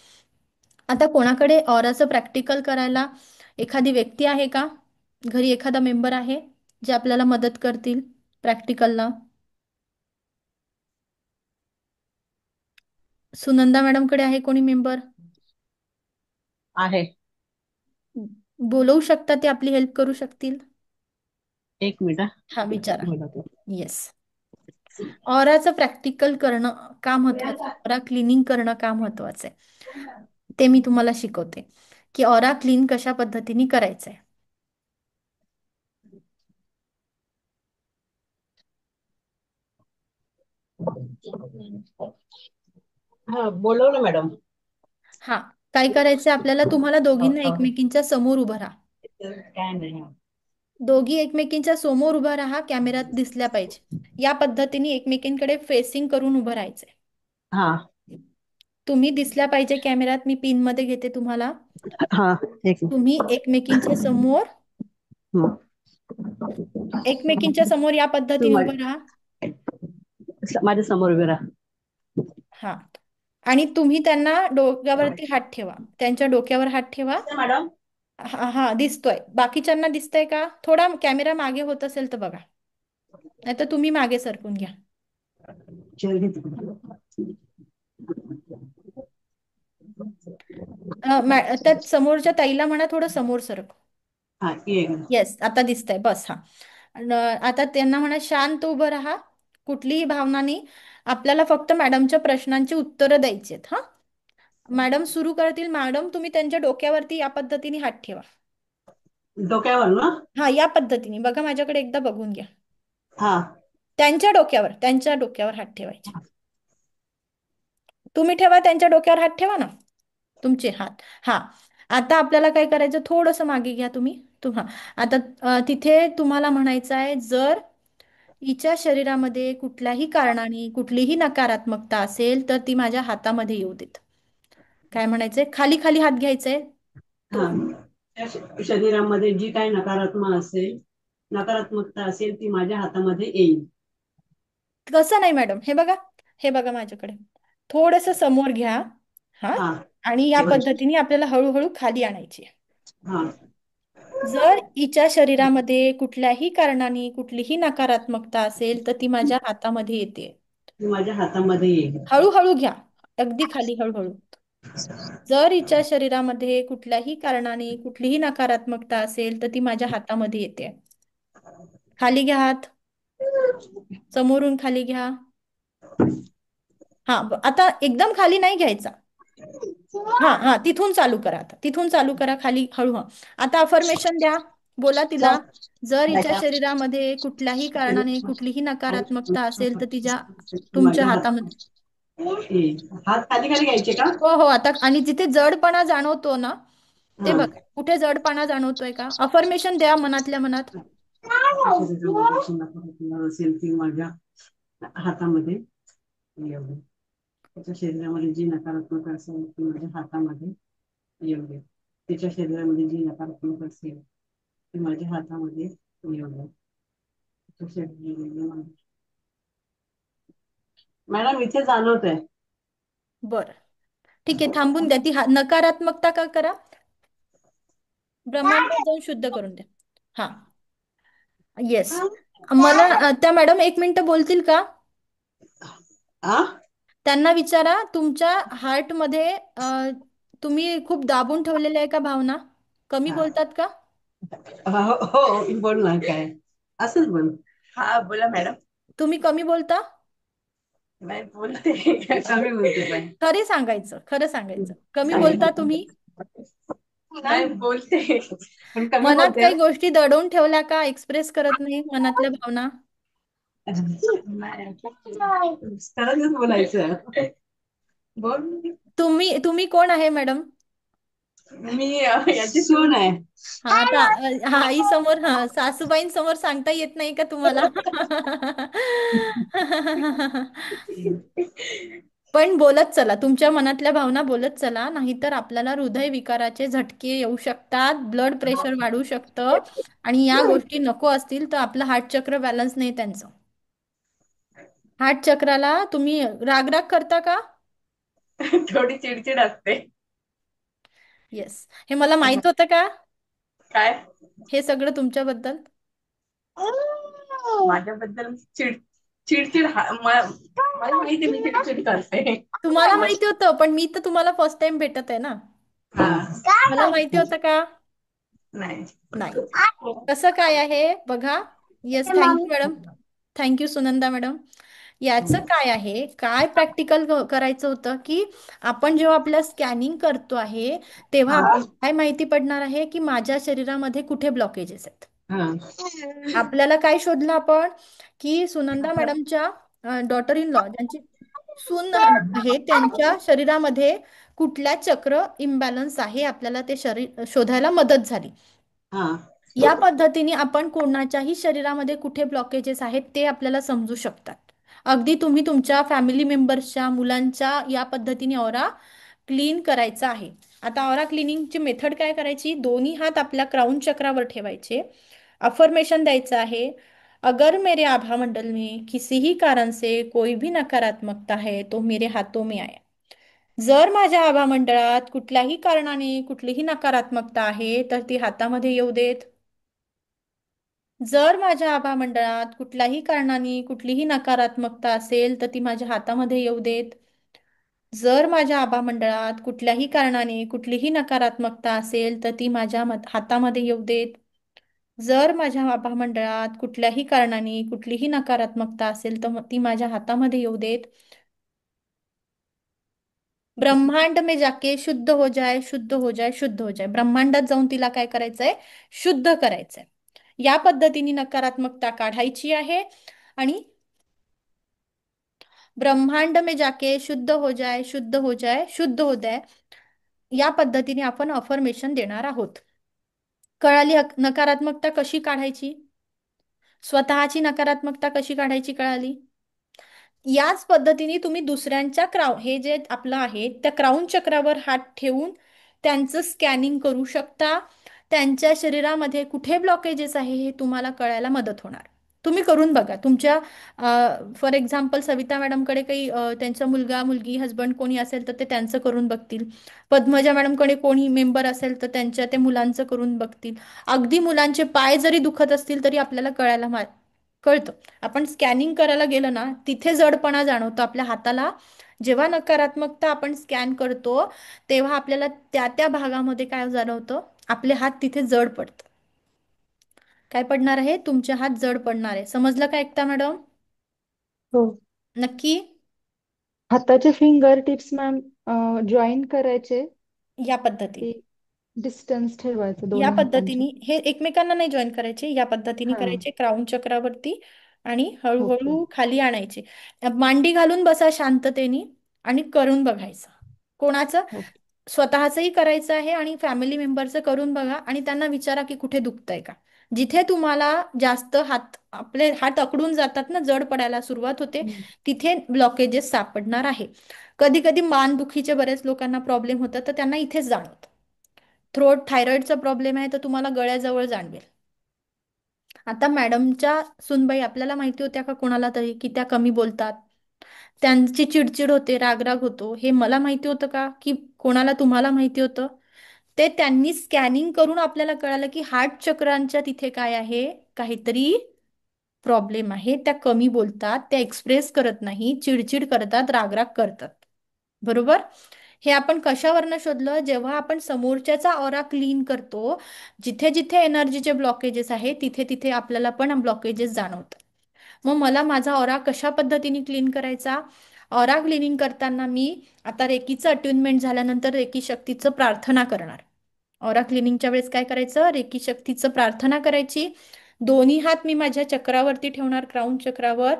आता कोणाकडे ऑराचं प्रॅक्टिकल करायला एखादी व्यक्ती आहे का? घरी एखादा मेंबर आहे जे आपल्याला मदत करतील प्रॅक्टिकलला? सुनंदा मॅडमकडे आहे कोणी मेंबर? आहे. बोलवू शकता, ते आपली हेल्प करू शकतील? एक मिनिट हा. हा विचारा. बोलवते. येस. ऑराचं प्रॅक्टिकल करणं का महत्वाचं आहे, ऑरा क्लिनिंग करणं का महत्वाचं आहे, ते मी तुम्हाला शिकवते की ऑरा क्लीन कशा पद्धतीने करायचंय. हा, बोलवलं मॅडम. हा. काय करायचंय आपल्याला, तुम्हाला दोघींना एकमेकींच्या समोर उभं राहा. काय नाही. दोघी एकमेकींच्या समोर उभा राहा, कॅमेऱ्यात दिसल्या पाहिजे. या पद्धतीने एकमेकींकडे फेसिंग करून उभं राहायचंय. हा. तुम्ही दिसल्या पाहिजे कॅमेऱ्यात. मी पिन मध्ये घेते तुम्हाला. हा. एक तुम्ही एकमेकींच्या समोर, मिनिट. एकमेकींच्या समोर या तू पद्धतीने उभं राहा. माझ्या समोर उभे राहा. हा. आणि तुम्ही त्यांना डोक्यावरती हात ठेवा, त्यांच्या डोक्यावर हात ठेवा. मॅडम. हा हा, दिसतोय. बाकीच्यांना दिसतंय का? थोडा कॅमेरा मागे होत असेल तर बघा, नाहीतर तुम्ही मागे सरकून घ्या. त्या समोरच्या ताईला म्हणा थोडं समोर सरक. हा, ये. येस, आता दिसतंय. बस. हा. आता त्यांना म्हणा शांत उभं राहा, कुठलीही भावना नाही. आपल्याला फक्त मॅडमच्या प्रश्नांची उत्तरं द्यायची आहेत. हा. मॅडम सुरू करतील. मॅडम तुम्ही त्यांच्या डोक्यावरती या पद्धतीने हात ठेवा. डोक्यावर ना? हा, या पद्धतीने बघा, माझ्याकडे एकदा बघून घ्या. हा. त्यांच्या डोक्यावर हात ठेवायचे. तुम्ही ठेवा, त्यांच्या डोक्यावर हात ठेवा ना. तुमचे हात. हा. आता आपल्याला काय करायचं, थोडंसं मागे घ्या तुम्ही. हा. आता तिथे तुम्हाला म्हणायचं आहे, जर हिच्या शरीरामध्ये कुठल्याही कारणाने कुठलीही नकारात्मकता असेल तर ती माझ्या हातामध्ये येऊ देत. काय म्हणायचंय, खाली खाली हात घ्यायचंय. हा. त्या शरीरामध्ये जी काही नकारात्मकता असेल ती माझ्या हातामध्ये येईल. कसं नाही मॅडम, हे बघा, हे बघा माझ्याकडे. थोडंसं समोर घ्या. हा. हा. आणि या हे बघ. पद्धतीने आपल्याला हळूहळू खाली आणायची आहे. हा. जर हिच्या शरीरामध्ये कुठल्याही कारणाने कुठलीही नकारात्मकता असेल तर ती माझ्या हातामध्ये येते. ती माझ्या हातामध्ये येईल. हळूहळू घ्या, अगदी खाली हळूहळू. जर हिच्या शरीरामध्ये कुठल्याही कारणाने कुठलीही नकारात्मकता असेल तर ती माझ्या हातामध्ये येते. खाली घ्या हात, समोरून खाली घ्या. हा, आता एकदम खाली नाही घ्यायचा. हा हा, तिथून चालू करा, आता तिथून चालू करा खाली हळू. हा. आता अफर्मेशन द्या, बोला तिला. जर हिच्या शरीरामध्ये कुठल्याही कारणाने कुठलीही नकारात्मकता असेल तर तिच्या तुमच्या माझ्या हातामध्ये. येईल. हात खाली खाली घ्यायचे का? हो हो, आता आणि जिथे जडपणा जाणवतो ना, ते हा. बघा, कुठे जडपणा जाणवतोय का, अफर्मेशन द्या मनातल्या मनात. असेल ती माझ्या हातामध्ये येऊ दे. त्याच्या शरीरामध्ये जी नकारात्मक असेल ती माझ्या हातामध्ये येऊ दे. तिच्या शरीरामध्ये जी नकारात्मक असेल ती माझ्या हातामध्ये येऊ दे. तिच्या शरीरामध्ये मॅडम इथे जाणवत आहे. बरं, ठीक आहे, थांबून द्या. ती नकारात्मकता का करा, ब्रह्मांडात जाऊन शुद्ध करून द्या. हा. येस. मला त्या मॅडम 1 मिनिट बोलतील का? आ? त्यांना विचारा, तुमच्या हार्टमध्ये तुम्ही खूप दाबून ठेवलेल्या आहे का भावना? कमी बोलतात का? हो हो, बोल ना काय असंच बोल. हा बोला मॅडम. तुम्ही कमी बोलता? नाही बोलते. कमी बोलते पण. खरे सांगायचं, खरं सांगायचं, कमी बोलता तुम्ही? सांगितलं. नाही बोलते पण कमी मनात बोलते. काही गोष्टी दडवून ठेवल्या का, एक्सप्रेस करत नाही मनातल्या भावना? नाही खरंच बोलायचं. बोल. तुम्ही कोण आहे मॅडम? मी याची सून आहे. हा, आता आई समोर, सासूबाईं समोर सांगता येत नाही का तुम्हाला? पण बोलत चला, तुमच्या मनातल्या भावना बोलत चला, नाहीतर आपल्याला हृदयविकाराचे झटके येऊ शकतात, ब्लड प्रेशर वाढू शकतं. आणि या गोष्टी नको असतील तर आपलं हार्ट चक्र बॅलन्स नाही त्यांचं. हार्ट चक्राला तुम्ही रागराग करता का? थोडी चिडचिड असते. येस. हे मला माहित होतं का, काय? हे सगळं तुमच्याबद्दल? माझ्याबद्दल चिडचिड मला माहिती मी चिडचिड करते. तुम्हाला माहिती होतं, पण मी तर तुम्हाला फर्स्ट टाइम भेटत आहे ना. मला हा. माहिती होतं का? नाही. नाही. कसं काय आहे बघा. Yes, thank you madam. Thank you Sunanda madam. याचं काय आहे, काय प्रॅक्टिकल करायचं होतं, की आपण जेव्हा आपल्या स्कॅनिंग करतो आहे तेव्हा हा. आपल्याला काय माहिती पडणार आहे, की माझ्या शरीरामध्ये कुठे ब्लॉकेजेस आहेत. हा. आपल्याला काय शोधलं आपण, की सुनंदा मॅडमच्या डॉटर इन लॉ, ज्यांची सून आहे, त्यांच्या शरीरामध्ये कुठल्या चक्र इम्बॅलन्स आहे, आपल्याला ते शरीर शोधायला मदत झाली. हा. या पद्धतीने आपण कोणाच्याही शरीरामध्ये कुठे ब्लॉकेजेस आहेत ते आपल्याला समजू शकतात. अगदी तुम्ही तुमच्या फॅमिली मेंबर्सच्या मुलांच्या या पद्धतीने ऑरा क्लीन करायचा आहे. आता ऑरा क्लिनिंगची मेथड काय करायची, दोन्ही हात आपल्या क्राउन चक्रावर ठेवायचे. अफर्मेशन द्यायचं आहे, अगर मेरे आभा मंडल में किसी ही कारण से कोई भी नकारात्मकता है तो मेरे हाथों में आए. जर माझ्या आभा मंडळात कुठल्याही कारणाने कुठलीही नकारात्मकता आहे तर ती हातामध्ये येऊ देत. जर माझ्या आभा मंडळात कुठल्याही कारणाने कुठलीही नकारात्मकता असेल तर ती माझ्या हातामध्ये येऊ देत. जर माझ्या आभा मंडळात कुठल्याही कारणाने कुठलीही नकारात्मकता असेल तर ती माझ्या हातामध्ये येऊ देत. जर माझ्या आभा मंडळात कुठल्याही कारणाने कुठलीही नकारात्मकता असेल तर ती माझ्या हातामध्ये येऊ देत. ब्रह्मांड में जाके शुद्ध हो जाए, शुद्ध हो जाए, शुद्ध हो जाए. ब्रह्मांडात जाऊन तिला काय करायचंय, शुद्ध करायचंय. या पद्धतीने नकारात्मकता काढायची आहे आणि ब्रह्मांड में जाके शुद्ध हो जाए, शुद्ध हो जाए, शुद्ध हो जाए. या पद्धतीने आपण अफर्मेशन देणार आहोत. कळाली नकारात्मकता कशी काढायची? स्वतःची नकारात्मकता कशी काढायची कळाली? याच पद्धतीने तुम्ही दुसऱ्यांच्या हे जे आपलं आहे त्या क्राऊन चक्रावर हात ठेवून त्यांचं स्कॅनिंग करू शकता. त्यांच्या शरीरामध्ये कुठे ब्लॉकेजेस आहे हे तुम्हाला कळायला मदत होणार. तुम्ही करून बघा. तुमच्या फॉर एक्झाम्पल सविता मॅडमकडे काही त्यांचा मुलगा मुलगी हस्बंड कोणी असेल तर ते त्यांचं करून बघतील. पद्मजा मॅडमकडे कोणी मेंबर असेल तर त्यांच्या ते मुलांचं करून बघतील. अगदी मुलांचे पाय जरी दुखत असतील तरी आपल्याला कळतं. आपण स्कॅनिंग करायला गेलं ना तिथे जडपणा जाणवतो आपल्या हाताला. जेव्हा नकारात्मकता आपण स्कॅन करतो तेव्हा आपल्याला त्या त्या भागामध्ये काय जाणवतं, आपले हात तिथे जड पडतात. काय पडणार आहे? तुमचे हात जड पडणार आहे. समजलं का एकता मॅडम? हो. नक्की. हाताचे फिंगर टिप्स मॅम जॉईन करायचे या पद्धतीने की डिस्टन्स ठेवायचं या दोन्ही हातांच्या? पद्धतीने हे एकमेकांना नाही जॉईन करायचे, या पद्धतीने हा. करायचे क्राऊन चक्रावरती आणि ओके. हळूहळू खाली आणायचे. मांडी घालून बसा शांततेने आणि करून बघायचं. कोणाचं? ओके. स्वतःचंही करायचं आहे आणि फॅमिली मेंबरचं करून बघा आणि त्यांना विचारा की कुठे दुखतंय का. जिथे तुम्हाला जास्त आपले हात अकडून जातात ना, जड पडायला सुरुवात होते, हम्म. तिथे ब्लॉकेजेस सापडणार आहे. कधी कधी मानदुखीचे बरेच लोकांना प्रॉब्लेम होतात तर त्यांना इथेच जाणवतं. थ्रोट थायरॉइडचा प्रॉब्लेम आहे तर तुम्हाला गळ्याजवळ जाणवेल. आता मॅडमच्या सुनबाई आपल्याला माहिती होत्या का कोणाला तरी की त्या कमी बोलतात, त्यांची चिडचिड होते, रागराग होतो, हे मला माहिती होतं का की कोणाला तुम्हाला माहिती होतं? ते त्यांनी स्कॅनिंग करून आपल्याला कळालं की हार्ट चक्रांच्या तिथे काय आहे, काहीतरी प्रॉब्लेम आहे. त्या कमी बोलतात, त्या एक्सप्रेस करत नाही, चिडचिड करतात, रागराग करतात. बरोबर? हे आपण कशावरनं शोधलं? जेव्हा आपण समोरच्याचा ऑरा क्लीन करतो, जिथे जिथे एनर्जीचे ब्लॉकेजेस आहे तिथे तिथे आपल्याला पण ब्लॉकेजेस जाणवतात. मग मला माझा ऑरा कशा पद्धतीने क्लीन करायचा? ऑरा क्लिनिंग करताना मी आता रेकीचं अट्युनमेंट झाल्यानंतर रेकी शक्तीचं प्रार्थना करणार. ऑरा क्लिनिंगच्या वेळेस काय करायचं? रेकी शक्तीचं प्रार्थना करायची. दोन्ही हात मी माझ्या चक्रावरती ठेवणार, क्राऊन चक्रावर,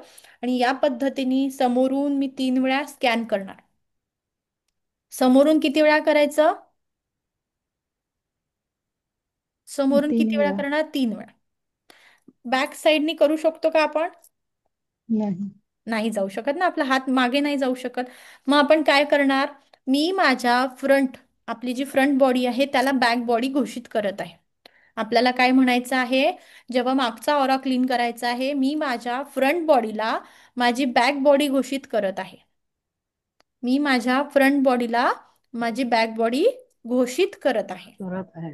आणि या पद्धतीने समोरून मी 3 वेळा स्कॅन करणार. समोरून किती वेळा करायचं? समोरून तीन किती वेळा वेळा करणार? 3 वेळा. बॅक साईडनी करू शकतो का आपण? नाही. नाही जाऊ शकत ना, आपला हात मागे नाही जाऊ शकत. मग आपण काय करणार? मी माझ्या आपली जी फ्रंट बॉडी आहे त्याला बॅक बॉडी घोषित करत आहे. आपल्याला काय म्हणायचं आहे? जेव्हा मागचा ऑरा क्लीन करायचा आहे, मी माझ्या फ्रंट बॉडीला माझी बॅक बॉडी घोषित करत आहे. मी माझ्या फ्रंट बॉडीला माझी बॅक बॉडी घोषित करत आहे. करत आहे.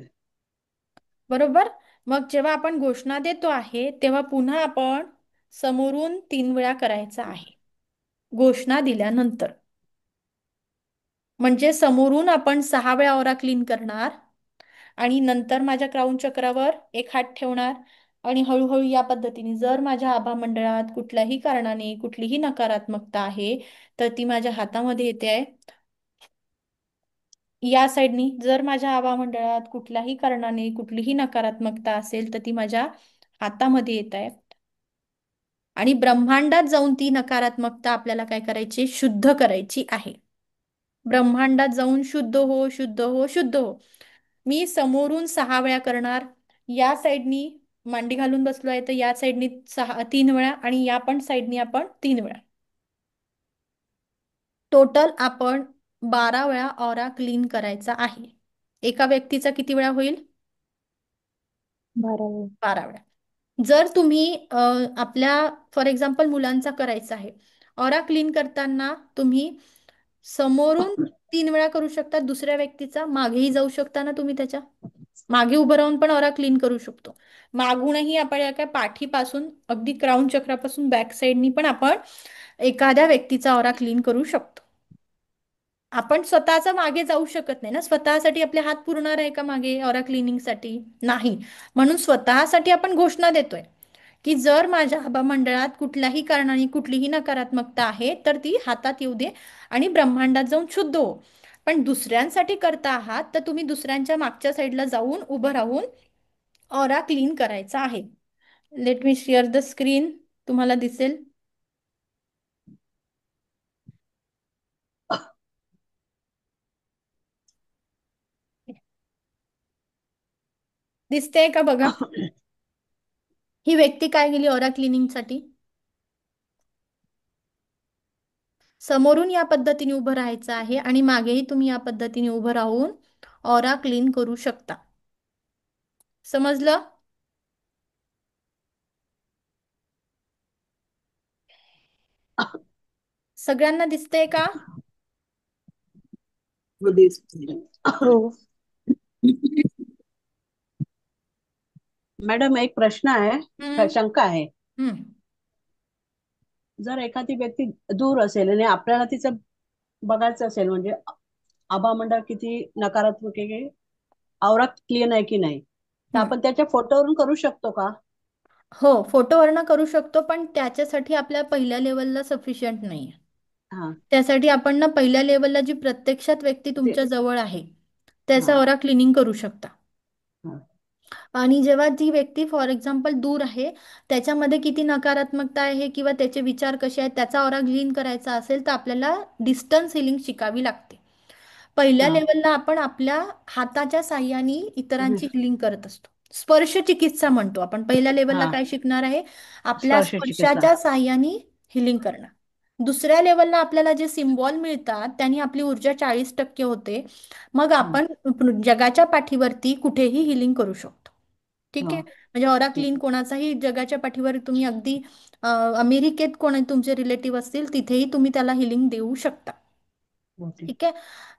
बरोबर? मग जेव्हा आपण घोषणा देतो आहे तेव्हा पुन्हा आपण समोरून 3 वेळा करायचा आहे घोषणा दिल्यानंतर. म्हणजे समोरून आपण 6 वेळा ऑरा क्लीन करणार आणि नंतर माझ्या क्राऊन चक्रावर एक हात ठेवणार आणि हळूहळू या पद्धतीने जर माझ्या आभा मंडळात कुठल्याही कारणाने कुठलीही नकारात्मकता आहे तर ती माझ्या हातामध्ये येते आहे. या साईडनी जर माझ्या आभा मंडळात कुठल्याही कारणाने कुठलीही नकारात्मकता असेल तर ती माझ्या हातामध्ये येत आहे. आणि ब्रह्मांडात जाऊन ती नकारात्मकता आपल्याला काय करायची? शुद्ध करायची आहे. ब्रह्मांडात जाऊन शुद्ध हो, शुद्ध हो, शुद्ध हो. मी समोरून 6 वेळा करणार. या साईडनी मांडी घालून बसलो आहे तर या साईडनी 3 वेळा आणि या पण साईडनी आपण 3 वेळा. टोटल आपण 12 वेळा ऑरा क्लीन करायचा आहे. एका व्यक्तीचा किती वेळा होईल? 12 वेळा. 12 वेळा. जर तुम्ही आपल्या फॉर एक्झाम्पल मुलांचा करायचा आहे, ऑरा क्लीन करताना तुम्ही समोरून 3 वेळा करू शकता. दुसऱ्या व्यक्तीचा मागेही जाऊ शकता ना, तुम्ही त्याच्या मागे उभं राहून पण ऑरा क्लीन करू शकतो. मागूनही आपण या काय पाठीपासून अगदी क्राऊन चक्रापासून बॅक साईडनी पण आपण एखाद्या व्यक्तीचा ऑरा क्लीन करू शकतो. आपण स्वतःचा मागे जाऊ शकत नाही ना, स्वतःसाठी आपले हात पुरणार आहे का मागे ऑरा क्लिनिंगसाठी? नाही. म्हणून स्वतःसाठी आपण घोषणा देतोय की जर माझ्या मंडळात कुठल्याही कारणाने कुठलीही नकारात्मकता आहे तर ती हातात येऊ दे आणि ब्रह्मांडात जाऊन शुद्ध हो. पण दुसऱ्यांसाठी करता आहात तर तुम्ही दुसऱ्यांच्या मागच्या साईडला जाऊन उभं राहून ऑरा क्लीन करायचा आहे. Let me share the screen. तुम्हाला दिसेल. दिसतेय का बघा. ही व्यक्ती काय गेली ऑरा क्लिनिंगसाठी. समोरून या पद्धतीने उभं राहायचं आहे आणि मागेही तुम्ही या पद्धतीने उभं राहून ऑरा क्लीन करू शकता. समजलं. सगळ्यांना दिसतंय का. हो. मॅडम एक प्रश्न आहे, हम्म. शंका आहे. हम्म. जर एखादी व्यक्ती दूर असेल आणि आपल्याला तिचं बघायचं असेल, म्हणजे आभामंडळ किती नकारात्मक आहे, आवरा क्लीन आहे की नाही, तर हम्म. आपण त्याच्या फोटोवरून करू शकतो का? हो, फोटोवरनं करू शकतो, पण त्याच्यासाठी आपल्या पहिल्या लेवलला सफिशियंट नाही. हा. त्यासाठी आपण ना पहिल्या लेवलला जी प्रत्यक्षात व्यक्ती ते. तुमच्या जवळ आहे हा. त्याचा ऑरा क्लिनिंग करू शकता. हा. आणि जेव्हा ती व्यक्ती फॉर एक्झाम्पल दूर आहे, त्याच्यामध्ये किती नकारात्मकता आहे किंवा त्याचे विचार कसे आहेत त्याचा ऑरा क्लीन करायचा असेल तर आपल्याला डिस्टन्स हिलिंग शिकावी लागते. पहिल्या हा. लेवलला आपण आपल्या हाताच्या साह्याने हम्म. इतरांची हिलिंग करत असतो. स्पर्श चिकित्सा म्हणतो आपण. पहिल्या लेवलला हा. काय शिकणार आहे, आपल्या स्पर्श चिकित्सा. स्पर्शाच्या साह्याने हिलिंग करणं. दुसऱ्या लेवलला आपल्याला जे सिम्बॉल मिळतात त्यांनी आपली ऊर्जा 40% होते. मग हम्म. आपण जगाच्या पाठीवरती कुठेही हिलिंग करू शकतो. ठीक हो. आहे. म्हणजे ऑरा ठीक क्लीन आहे. कोणाचाही जगाच्या पाठीवर तुम्ही अगदी अमेरिकेत कोण तुमचे रिलेटिव्ह असतील तिथेही तुम्ही त्याला हिलिंग देऊ शकता. ओके. ठीक आहे.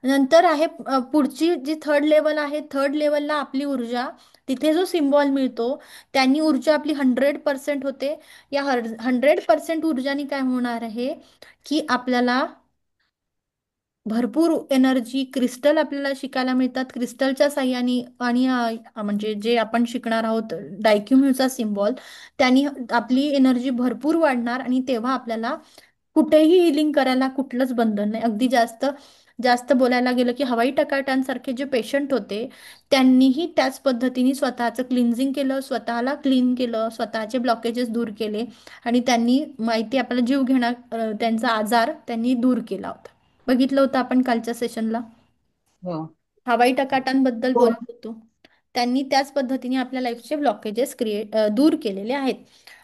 नंतर आहे पुढची जी थर्ड लेवल आहे, थर्ड लेवलला आपली ऊर्जा तिथे जो सिम्बॉल मिळतो त्यांनी ऊर्जा आपली 100% होते. या 100% ऊर्जानी काय होणार आहे की आपल्याला भरपूर एनर्जी क्रिस्टल आपल्याला शिकायला मिळतात. क्रिस्टलच्या साह्याने आणि म्हणजे जे आपण शिकणार आहोत डायक्युम्यूचा सिम्बॉल, त्यांनी आपली एनर्जी भरपूर वाढणार आणि तेव्हा आपल्याला कुठेही हिलिंग करायला कुठलंच बंधन नाही. अगदी जास्त जास्त बोलायला गेलं की हवाई टकाटांसारखे जे पेशंट होते त्यांनीही त्याच पद्धतीने स्वतःचं क्लिन्झिंग केलं, स्वतःला क्लीन केलं, स्वतःचे ब्लॉकेजेस दूर केले आणि त्यांनी माहिती आपल्याला जीव घेणार त्यांचा आजार त्यांनी दूर केला होता. बघितलं होतं आपण कालच्या सेशनला. हो. हवाई टकाटांबद्दल हो. बोलत होतो. त्यांनी त्याच पद्धतीने आपल्या लाईफचे ब्लॉकेजेस दूर केलेले आहेत.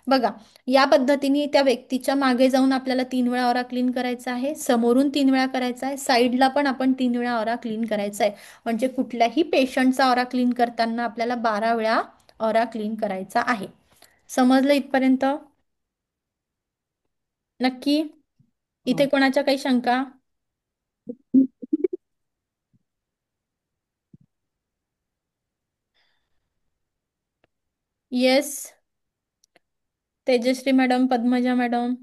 बघा, या पद्धतीने त्या व्यक्तीच्या मागे जाऊन आपल्याला 3 वेळा ऑरा क्लीन करायचा आहे, समोरून 3 वेळा करायचा आहे, साईडला पण आपण 3 वेळा ऑरा क्लीन करायचा आहे. म्हणजे कुठल्याही पेशंटचा ऑरा क्लीन करताना आपल्याला 12 वेळा ऑरा क्लीन करायचा आहे. समजलं इथपर्यंत. नक्की. इथे हो. कोणाच्या काही शंका. Yes. Tejashree madam, Padmaja madam.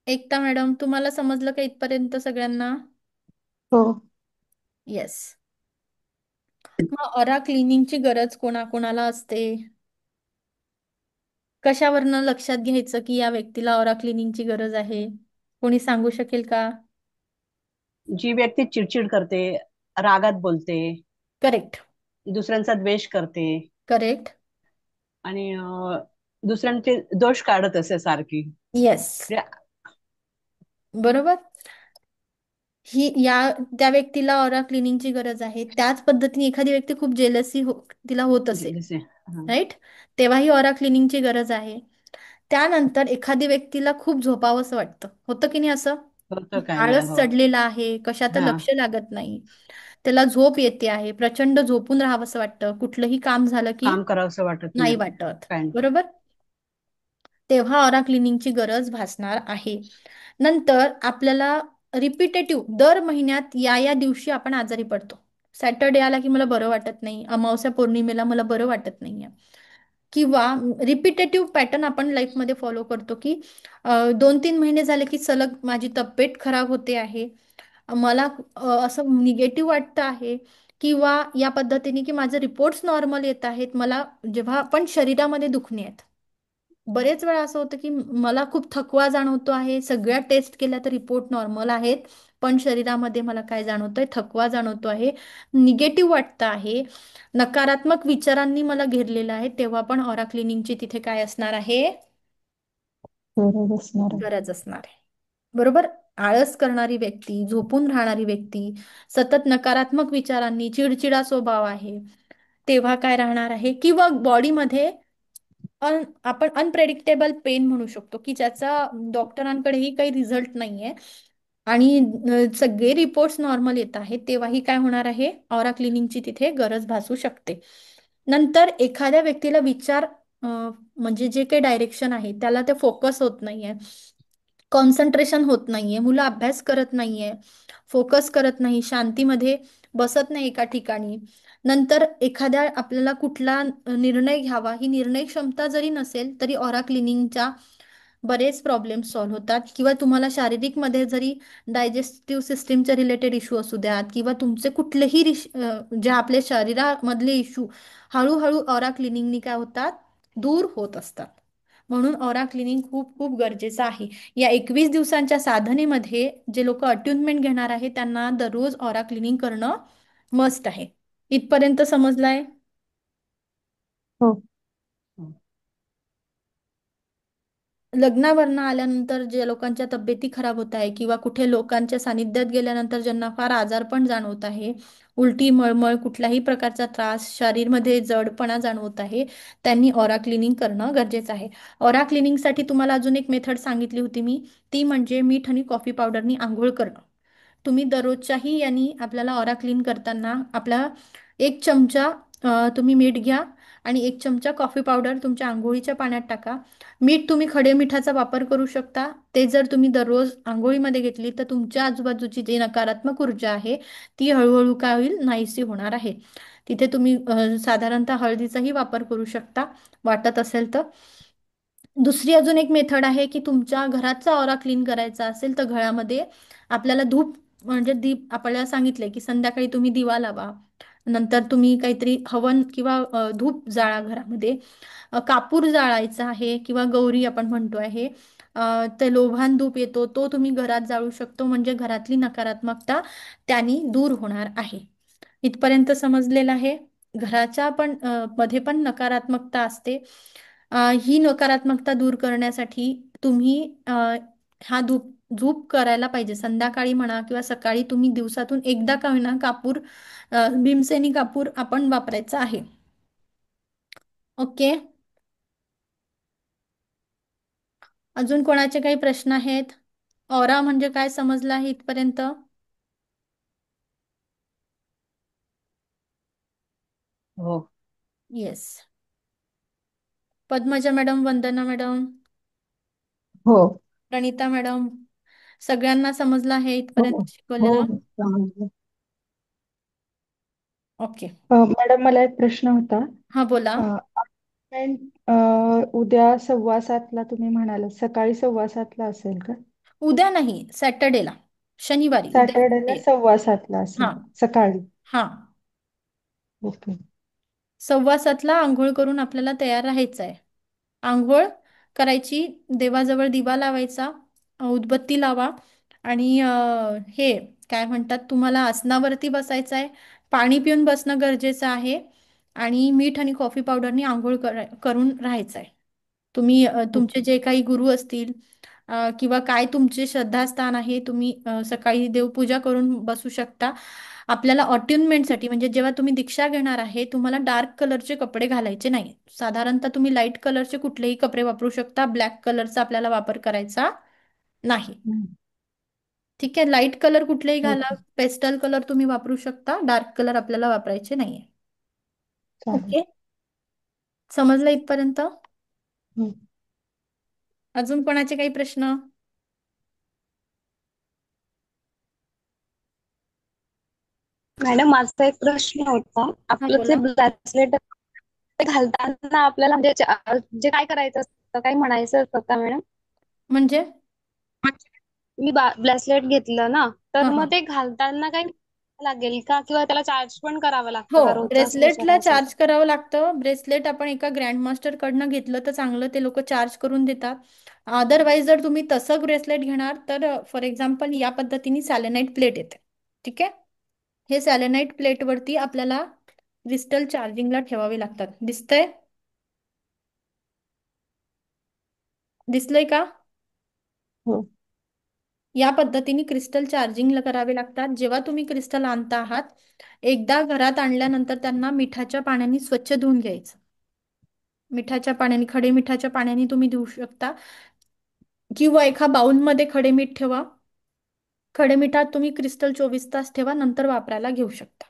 Ekta madam, तुम्हाला समजलं का इथपर्यंत सगळ्यांना. हो. येस. मग ऑरा क्लिनिंगची गरज कोणाकोणाला असते. कशावरनं लक्षात घ्यायचं की या व्यक्तीला ऑरा क्लिनिंगची गरज आहे. कोणी सांगू शकेल का. जी व्यक्ती चिडचिड करते, रागात बोलते, करेक्ट. दुसऱ्यांचा द्वेष करते करेक्ट. आणि दुसऱ्यांचे दोष काढत असे सारखी, येस. म्हणजे बरोबर. त्या व्यक्तीला ऑरा क्लिनिंगची गरज आहे. त्याच पद्धतीने एखादी व्यक्ती खूप जेलसी तिला होत असेल, जसे हा, राईट, तेव्हाही ऑरा क्लिनिंगची गरज आहे. त्यानंतर एखादी व्यक्तीला खूप झोपावंसं वाटतं, होतं की नाही असं. होतं काय मॅडम. आळस हो. चढलेला आहे, कशात हा. लक्ष लागत नाही, त्याला झोप येते आहे, प्रचंड झोपून राहावंसं वाटतं, कुठलंही काम झालं की काम करावंसं वाटत नाही नाही. वाटत. काय. बरोबर. तेव्हा ऑरा क्लिनिंगची गरज भासणार आहे. नंतर आपल्याला रिपिटेटिव्ह दर महिन्यात या या दिवशी आपण आजारी पडतो. सॅटर्डे आला की मला बरं वाटत नाही, अमावस्या पौर्णिमेला मला बरं वाटत नाही, किंवा रिपिटेटिव्ह पॅटर्न आपण लाईफमध्ये फॉलो करतो की 2-3 महिने झाले की सलग माझी तब्येत खराब होते आहे, मला असं निगेटिव्ह वाटतं आहे, किंवा या पद्धतीने की माझे रिपोर्ट्स नॉर्मल येत आहेत. मला जेव्हा पण शरीरामध्ये दुखणे आहेत, बरेच वेळा असं होतं की मला खूप थकवा जाणवतो आहे, सगळ्या टेस्ट केल्या तर रिपोर्ट नॉर्मल आहेत, पण शरीरामध्ये मला काय जाणवतंय, थकवा जाणवतो आहे, निगेटिव्ह वाटतं आहे, नकारात्मक विचारांनी मला घेरलेलं आहे, तेव्हा पण ऑरा क्लिनिंगची तिथे काय असणार आहे, गरज असणार आहे. गरज असणार आहे. बरोबर. आळस करणारी व्यक्ती, झोपून राहणारी व्यक्ती, सतत नकारात्मक विचारांनी चिडचिडा स्वभाव आहे, तेव्हा काय राहणार आहे? किंवा बॉडीमध्ये आपण अनप्रेडिक्टेबल पेन म्हणू शकतो, की ज्याचा डॉक्टरांकडेही काही रिझल्ट नाहीये आणि सगळे रिपोर्ट्स नॉर्मल येत आहेत, तेव्हाही काय होणार आहे? ऑरा क्लिनिंगची तिथे गरज भासू शकते. नंतर एखाद्या व्यक्तीला विचार म्हणजे जे काही डायरेक्शन आहे त्याला ते फोकस होत नाहीये, कॉन्सन्ट्रेशन होत नाहीये, मुलं अभ्यास करत नाहीये, फोकस करत नाही, शांतीमध्ये बसत नाही एका ठिकाणी. नंतर एखाद्या आपल्याला कुठला निर्णय घ्यावा ही निर्णय क्षमता जरी नसेल तरी ऑरा क्लिनिंगच्या बरेच प्रॉब्लेम सॉल्व्ह होतात. किंवा तुम्हाला शारीरिक मध्ये जरी डायजेस्टिव्ह सिस्टीमचे रिलेटेड इश्यू असू द्यात किंवा तुमचे कुठलेही जे आपल्या शरीरामधले इश्यू हळूहळू ऑरा क्लिनिंगनी काय होतात? दूर होत असतात. म्हणून ऑरा क्लिनिंग खूप खूप गरजेचं आहे. या 21 दिवसांच्या साधनेमध्ये जे लोक अट्युनमेंट घेणार आहे त्यांना दररोज ऑरा क्लिनिंग करणं मस्ट आहे. इथपर्यंत समजलाय? हो. हो. लग्नावरनं आल्यानंतर जे लोकांच्या तब्येती खराब होत आहे किंवा कुठे लोकांच्या सानिध्यात गेल्यानंतर ज्यांना फार आजारपण जाणवत आहे, उलटी, मळमळ, कुठल्याही प्रकारचा त्रास, शरीरमध्ये जडपणा जाणवत आहे, त्यांनी ऑरा क्लिनिंग करणं गरजेचं आहे. ऑरा क्लिनिंगसाठी तुम्हाला अजून एक मेथड सांगितली होती मी, ती म्हणजे मीठ आणि कॉफी पावडरनी आंघोळ करणं. तुम्ही दररोजच्याही यांनी आपल्याला ऑरा क्लीन करताना आपला 1 चमचा तुम्ही मीठ घ्या आणि 1 चमचा कॉफी पावडर तुमच्या आंघोळीच्या पाण्यात टाका. मीठ तुम्ही खडे मिठाचा वापर करू शकता. ते जर तुम्ही दररोज आंघोळीमध्ये घेतली तर तुमच्या आजूबाजूची जी नकारात्मक ऊर्जा आहे ती हळूहळू काय होईल? नाहीशी होणार आहे. तिथे तुम्ही साधारणतः हळदीचाही वापर करू शकता वाटत असेल तर. दुसरी अजून एक मेथड आहे की तुमच्या घराचा ऑरा क्लीन करायचा असेल तर घरामध्ये आपल्याला धूप म्हणजे दीप आपल्याला सांगितले की संध्याकाळी तुम्ही दिवा लावा. नंतर तुम्ही काहीतरी हवन किंवा धूप जाळा घरामध्ये. कापूर जाळायचा आहे किंवा गौरी आपण म्हणतो आहे, ते लोभान धूप येतो तो तुम्ही घरात जाळू शकतो, म्हणजे घरातली नकारात्मकता त्यांनी दूर होणार आहे. इथपर्यंत समजलेलं आहे? घराच्या पण मध्ये पण नकारात्मकता असते. ही नकारात्मकता दूर करण्यासाठी तुम्ही हा धूप धूप करायला पाहिजे. संध्याकाळी म्हणा किंवा सकाळी तुम्ही दिवसातून एकदा का होईना कापूर, भीमसेनी कापूर आपण वापरायचा आहे. ओके. अजून कोणाचे काही प्रश्न आहेत? ऑरा म्हणजे काय समजलं आहे इथपर्यंत? हो. येस. पद्मजा मॅडम, वंदना मॅडम, हो. प्रणिता मॅडम, सगळ्यांना समजलं आहे हो. इथपर्यंत हो. शिकवलेलं? समजलं. ओके. मॅडम, मला एक प्रश्न होता. हा बोला. अपॉइंटमेंट उद्या 7:15ला तुम्ही म्हणाला, सकाळी 7:15ला असेल का? उद्या नाही, सॅटर्डेला, शनिवारी. उद्या सॅटर्डेला Sunday. 7:15ला हा. असेल सकाळी. हा. ओके. 7:15ला आंघोळ करून आपल्याला तयार राहायचं आहे. आंघोळ करायची, देवाजवळ दिवा लावायचा, उदबत्ती लावा आणि हे काय म्हणतात, तुम्हाला आसनावरती बसायचं आहे, पाणी पिऊन बसणं गरजेचं आहे आणि मीठ आणि कॉफी पावडरनी आंघोळ करून राहायचं आहे. तुम्ही तुमचे ओके. जे काही गुरु असतील किंवा काय तुमचे श्रद्धास्थान आहे, तुम्ही सकाळी देवपूजा करून बसू शकता. आपल्याला अट्युनमेंटसाठी म्हणजे जेव्हा तुम्ही दीक्षा घेणार आहे तुम्हाला डार्क कलरचे कपडे घालायचे नाही. साधारणतः तुम्ही लाईट कलरचे कुठलेही कपडे वापरू शकता, ब्लॅक कलरचा आपल्याला वापर करायचा नाही. हम्म. ठीक आहे, लाईट कलर कुठलेही घाला, ओके. पेस्टल कलर तुम्ही वापरू शकता, डार्क कलर आपल्याला वापरायचे नाहीये. चालेल. ओके. समजलं इथपर्यंत? हम्म. अजून कोणाचे काही प्रश्न? मॅडम, माझा एक प्रश्न होता. हा आपलं जे बोला. ब्रेसलेट ते घालताना आपल्याला म्हणजे जे काय करायचं असतं, काही म्हणायचं असतं का मॅडम? म्हणजे मी ब्रेसलेट घेतलं ना, हा तर हा मग ते घालताना काही लागेल का, किंवा त्याला चार्ज पण करावं हो, लागतं का? रोजचं असं ब्रेसलेटला विचारायचं होतं. चार्ज करावं लागतं. ब्रेसलेट आपण एका ग्रँडमास्टर कडनं घेतलं तर चांगलं, ते लोक चार्ज करून देतात. अदरवाईज जर तुम्ही तसं ब्रेसलेट घेणार तर फॉर एक्झाम्पल या पद्धतीने सॅलेनाइट प्लेट येते. ठीक आहे, हे सॅलेनाइट प्लेटवरती आपल्याला क्रिस्टल चार्जिंगला ठेवावे लागतात. दिसतंय? दिसलंय का? हो. या पद्धतीने क्रिस्टल चार्जिंग करावे लागतात. जेव्हा तुम्ही क्रिस्टल आणता आहात, एकदा घरात आणल्यानंतर त्यांना मिठाच्या पाण्याने स्वच्छ धुवून घ्यायचं. मिठाच्या पाण्याने, खडे मिठाच्या पाण्याने तुम्ही धुवू शकता, किंवा एका बाउलमध्ये खडे मीठ ठेवा. खडे मिठात तुम्ही क्रिस्टल 24 तास ठेवा, नंतर वापरायला घेऊ शकता.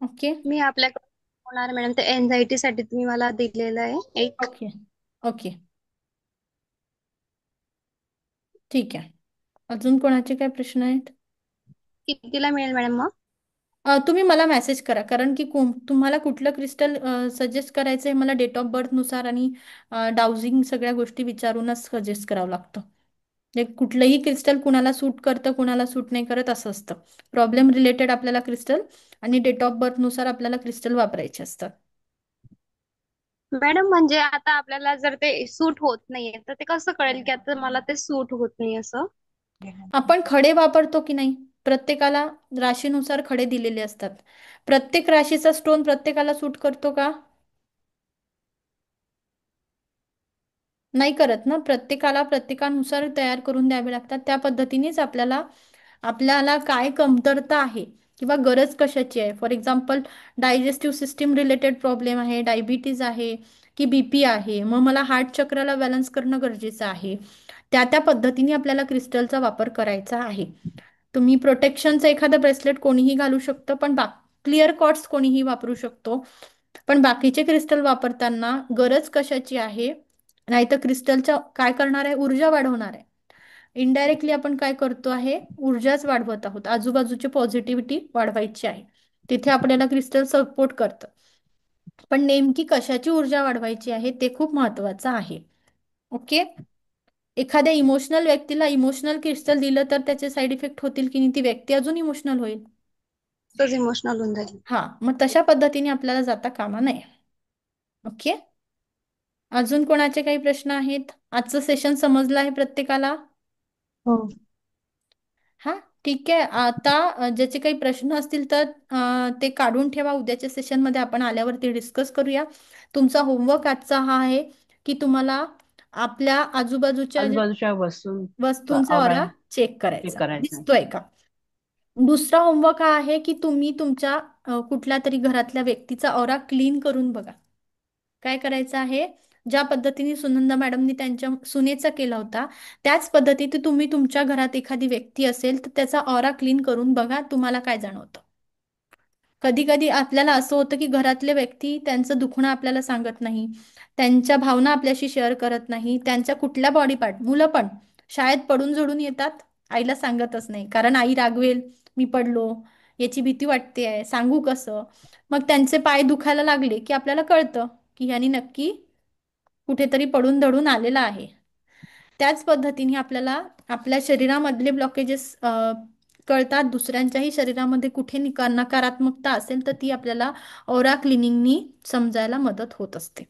ओके. मी आपल्याकडे होणार मॅडम, ते एन्झायटी साठी तुम्ही मला दिलेलं आहे एक. ओके. ओके. ठीक आहे. अजून कोणाचे काय प्रश्न आहेत? कितीला मिळेल मॅडम मग? तुम्ही मला मेसेज करा, कारण की तुम्हाला कुठलं क्रिस्टल सजेस्ट करायचं आहे मला डेट ऑफ बर्थनुसार आणि डाउजिंग सगळ्या गोष्टी विचारूनच सजेस्ट करावं लागतं. म्हणजे कुठलंही क्रिस्टल कुणाला सूट करतं, कुणाला सूट नाही करत असं असतं. प्रॉब्लेम रिलेटेड आपल्याला क्रिस्टल आणि डेट ऑफ बर्थनुसार आपल्याला क्रिस्टल वापरायचे असतात. मॅडम म्हणजे आता आपल्याला जर ते सूट होत नाहीये तर ते कसं कळेल की आता मला ते सूट होत नाही असं? आपण खडे वापरतो की नाही, प्रत्येकाला राशीनुसार खडे दिलेले असतात. प्रत्येक राशीचा स्टोन प्रत्येकाला सूट करतो का? नाही करत ना. प्रत्येकाला प्रत्येकानुसार तयार करून द्यावे लागतात. त्या पद्धतीनेच आपल्याला आपल्याला काय कमतरता आहे किंवा गरज कशाची आहे, for example digestive system related problem आहे, डायबिटीज आहे की बीपी आहे, मग मला हार्ट चक्राला बॅलन्स करणं गरजेचं आहे, त्या त्या पद्धतीने आपल्याला क्रिस्टलचा वापर करायचा आहे. तुम्ही प्रोटेक्शनचं एखादं ब्रेसलेट कोणीही घालू शकतं, पण क्लिअर कॉर्ड्स कोणीही वापरू शकतो. पण बाकीचे क्रिस्टल वापरताना गरज कशाची आहे, नाहीतर क्रिस्टलच्या काय करणार आहे, ऊर्जा वाढवणार आहे. इनडायरेक्टली आपण काय करतो आहे, ऊर्जाच वाढवत आहोत. आजूबाजूची पॉझिटिव्हिटी वाढवायची आहे, तिथे आपल्याला क्रिस्टल सपोर्ट करतं. पण नेमकी कशाची ऊर्जा वाढवायची आहे ते खूप महत्वाचं आहे. ओके. एखाद्या इमोशनल व्यक्तीला इमोशनल क्रिस्टल दिलं तर त्याचे साईड इफेक्ट होतील की नाही, ती व्यक्ती अजून इमोशनल होईल. तोच इमोशनल होऊन जाईल. हा, मग तशा पद्धतीने आपल्याला जाता कामा नये. ओके. अजून कोणाचे काही प्रश्न आहेत? आजचं सेशन समजलं आहे प्रत्येकाला? हो. हा, ठीक आहे. आता ज्याचे काही प्रश्न असतील तर ते काढून ठेवा. उद्याच्या सेशनमध्ये आपण आल्यावरती डिस्कस करूया. तुमचा होमवर्क आजचा हा आहे की तुम्हाला आपल्या आजूबाजूच्या ज्या आजूबाजूच्या वस्तूंचा वस्तूंचा ऑरा ऑरा चेक चेक करायचा करायचा आहे. दिसतोय का. दुसरा होमवर्क हा आहे की तुम्ही तुमच्या कुठल्या तरी घरातल्या व्यक्तीचा ऑरा क्लीन करून बघा. काय करायचं आहे, ज्या पद्धतीने सुनंदा मॅडमनी त्यांच्या सुनेचा केला होता, त्याच पद्धतीने तुम्ही तुमच्या घरात एखादी व्यक्ती असेल तर त्याचा ऑरा क्लीन करून बघा, तुम्हाला काय जाणवतं. कधी कधी आपल्याला असं होतं की घरातले व्यक्ती त्यांचं दुखणं आपल्याला सांगत नाही, त्यांच्या भावना आपल्याशी शेअर करत नाही. त्यांच्या कुठल्या बॉडी पार्ट, मुलं पण शाळेत पडून झडून येतात, आईला सांगतच नाही, कारण आई रागवेल, मी पडलो, याची भीती वाटते आहे, सांगू कसं. मग त्यांचे पाय दुखायला लागले की आपल्याला कळतं की ह्यानी नक्की कुठेतरी पडून धडून आलेला आहे. त्याच पद्धतीने आपल्याला आपल्या शरीरामधले ब्लॉकेजेस कळतात. दुसऱ्यांच्याही शरीरामध्ये कुठे नकारात्मकता असेल तर ती आपल्याला ऑरा क्लिनिंगनी समजायला मदत होत असते.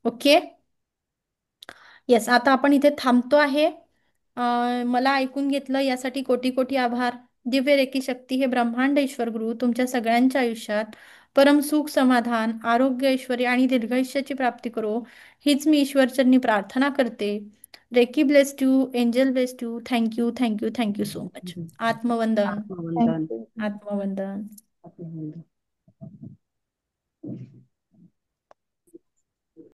ओके. येस, आता आपण इथे थांबतो आहे. मला ऐकून घेतलं यासाठी कोटी कोटी आभार. दिव्य रेकी शक्ती हे ब्रह्मांड ईश्वर गुरु तुमच्या सगळ्यांच्या आयुष्यात परम सुख, समाधान, आरोग्य, ऐश्वर्य आणि दीर्घायुष्याची प्राप्ती करो, हीच मी ईश्वरचरणी प्रार्थना करते. Reiki blessed you, angel blessed you. Thank you, thank you, thank you so much. आत्मवंदन. आत्मवंदन. थँक्यू. आत्मवंदन. आत्मवंदन.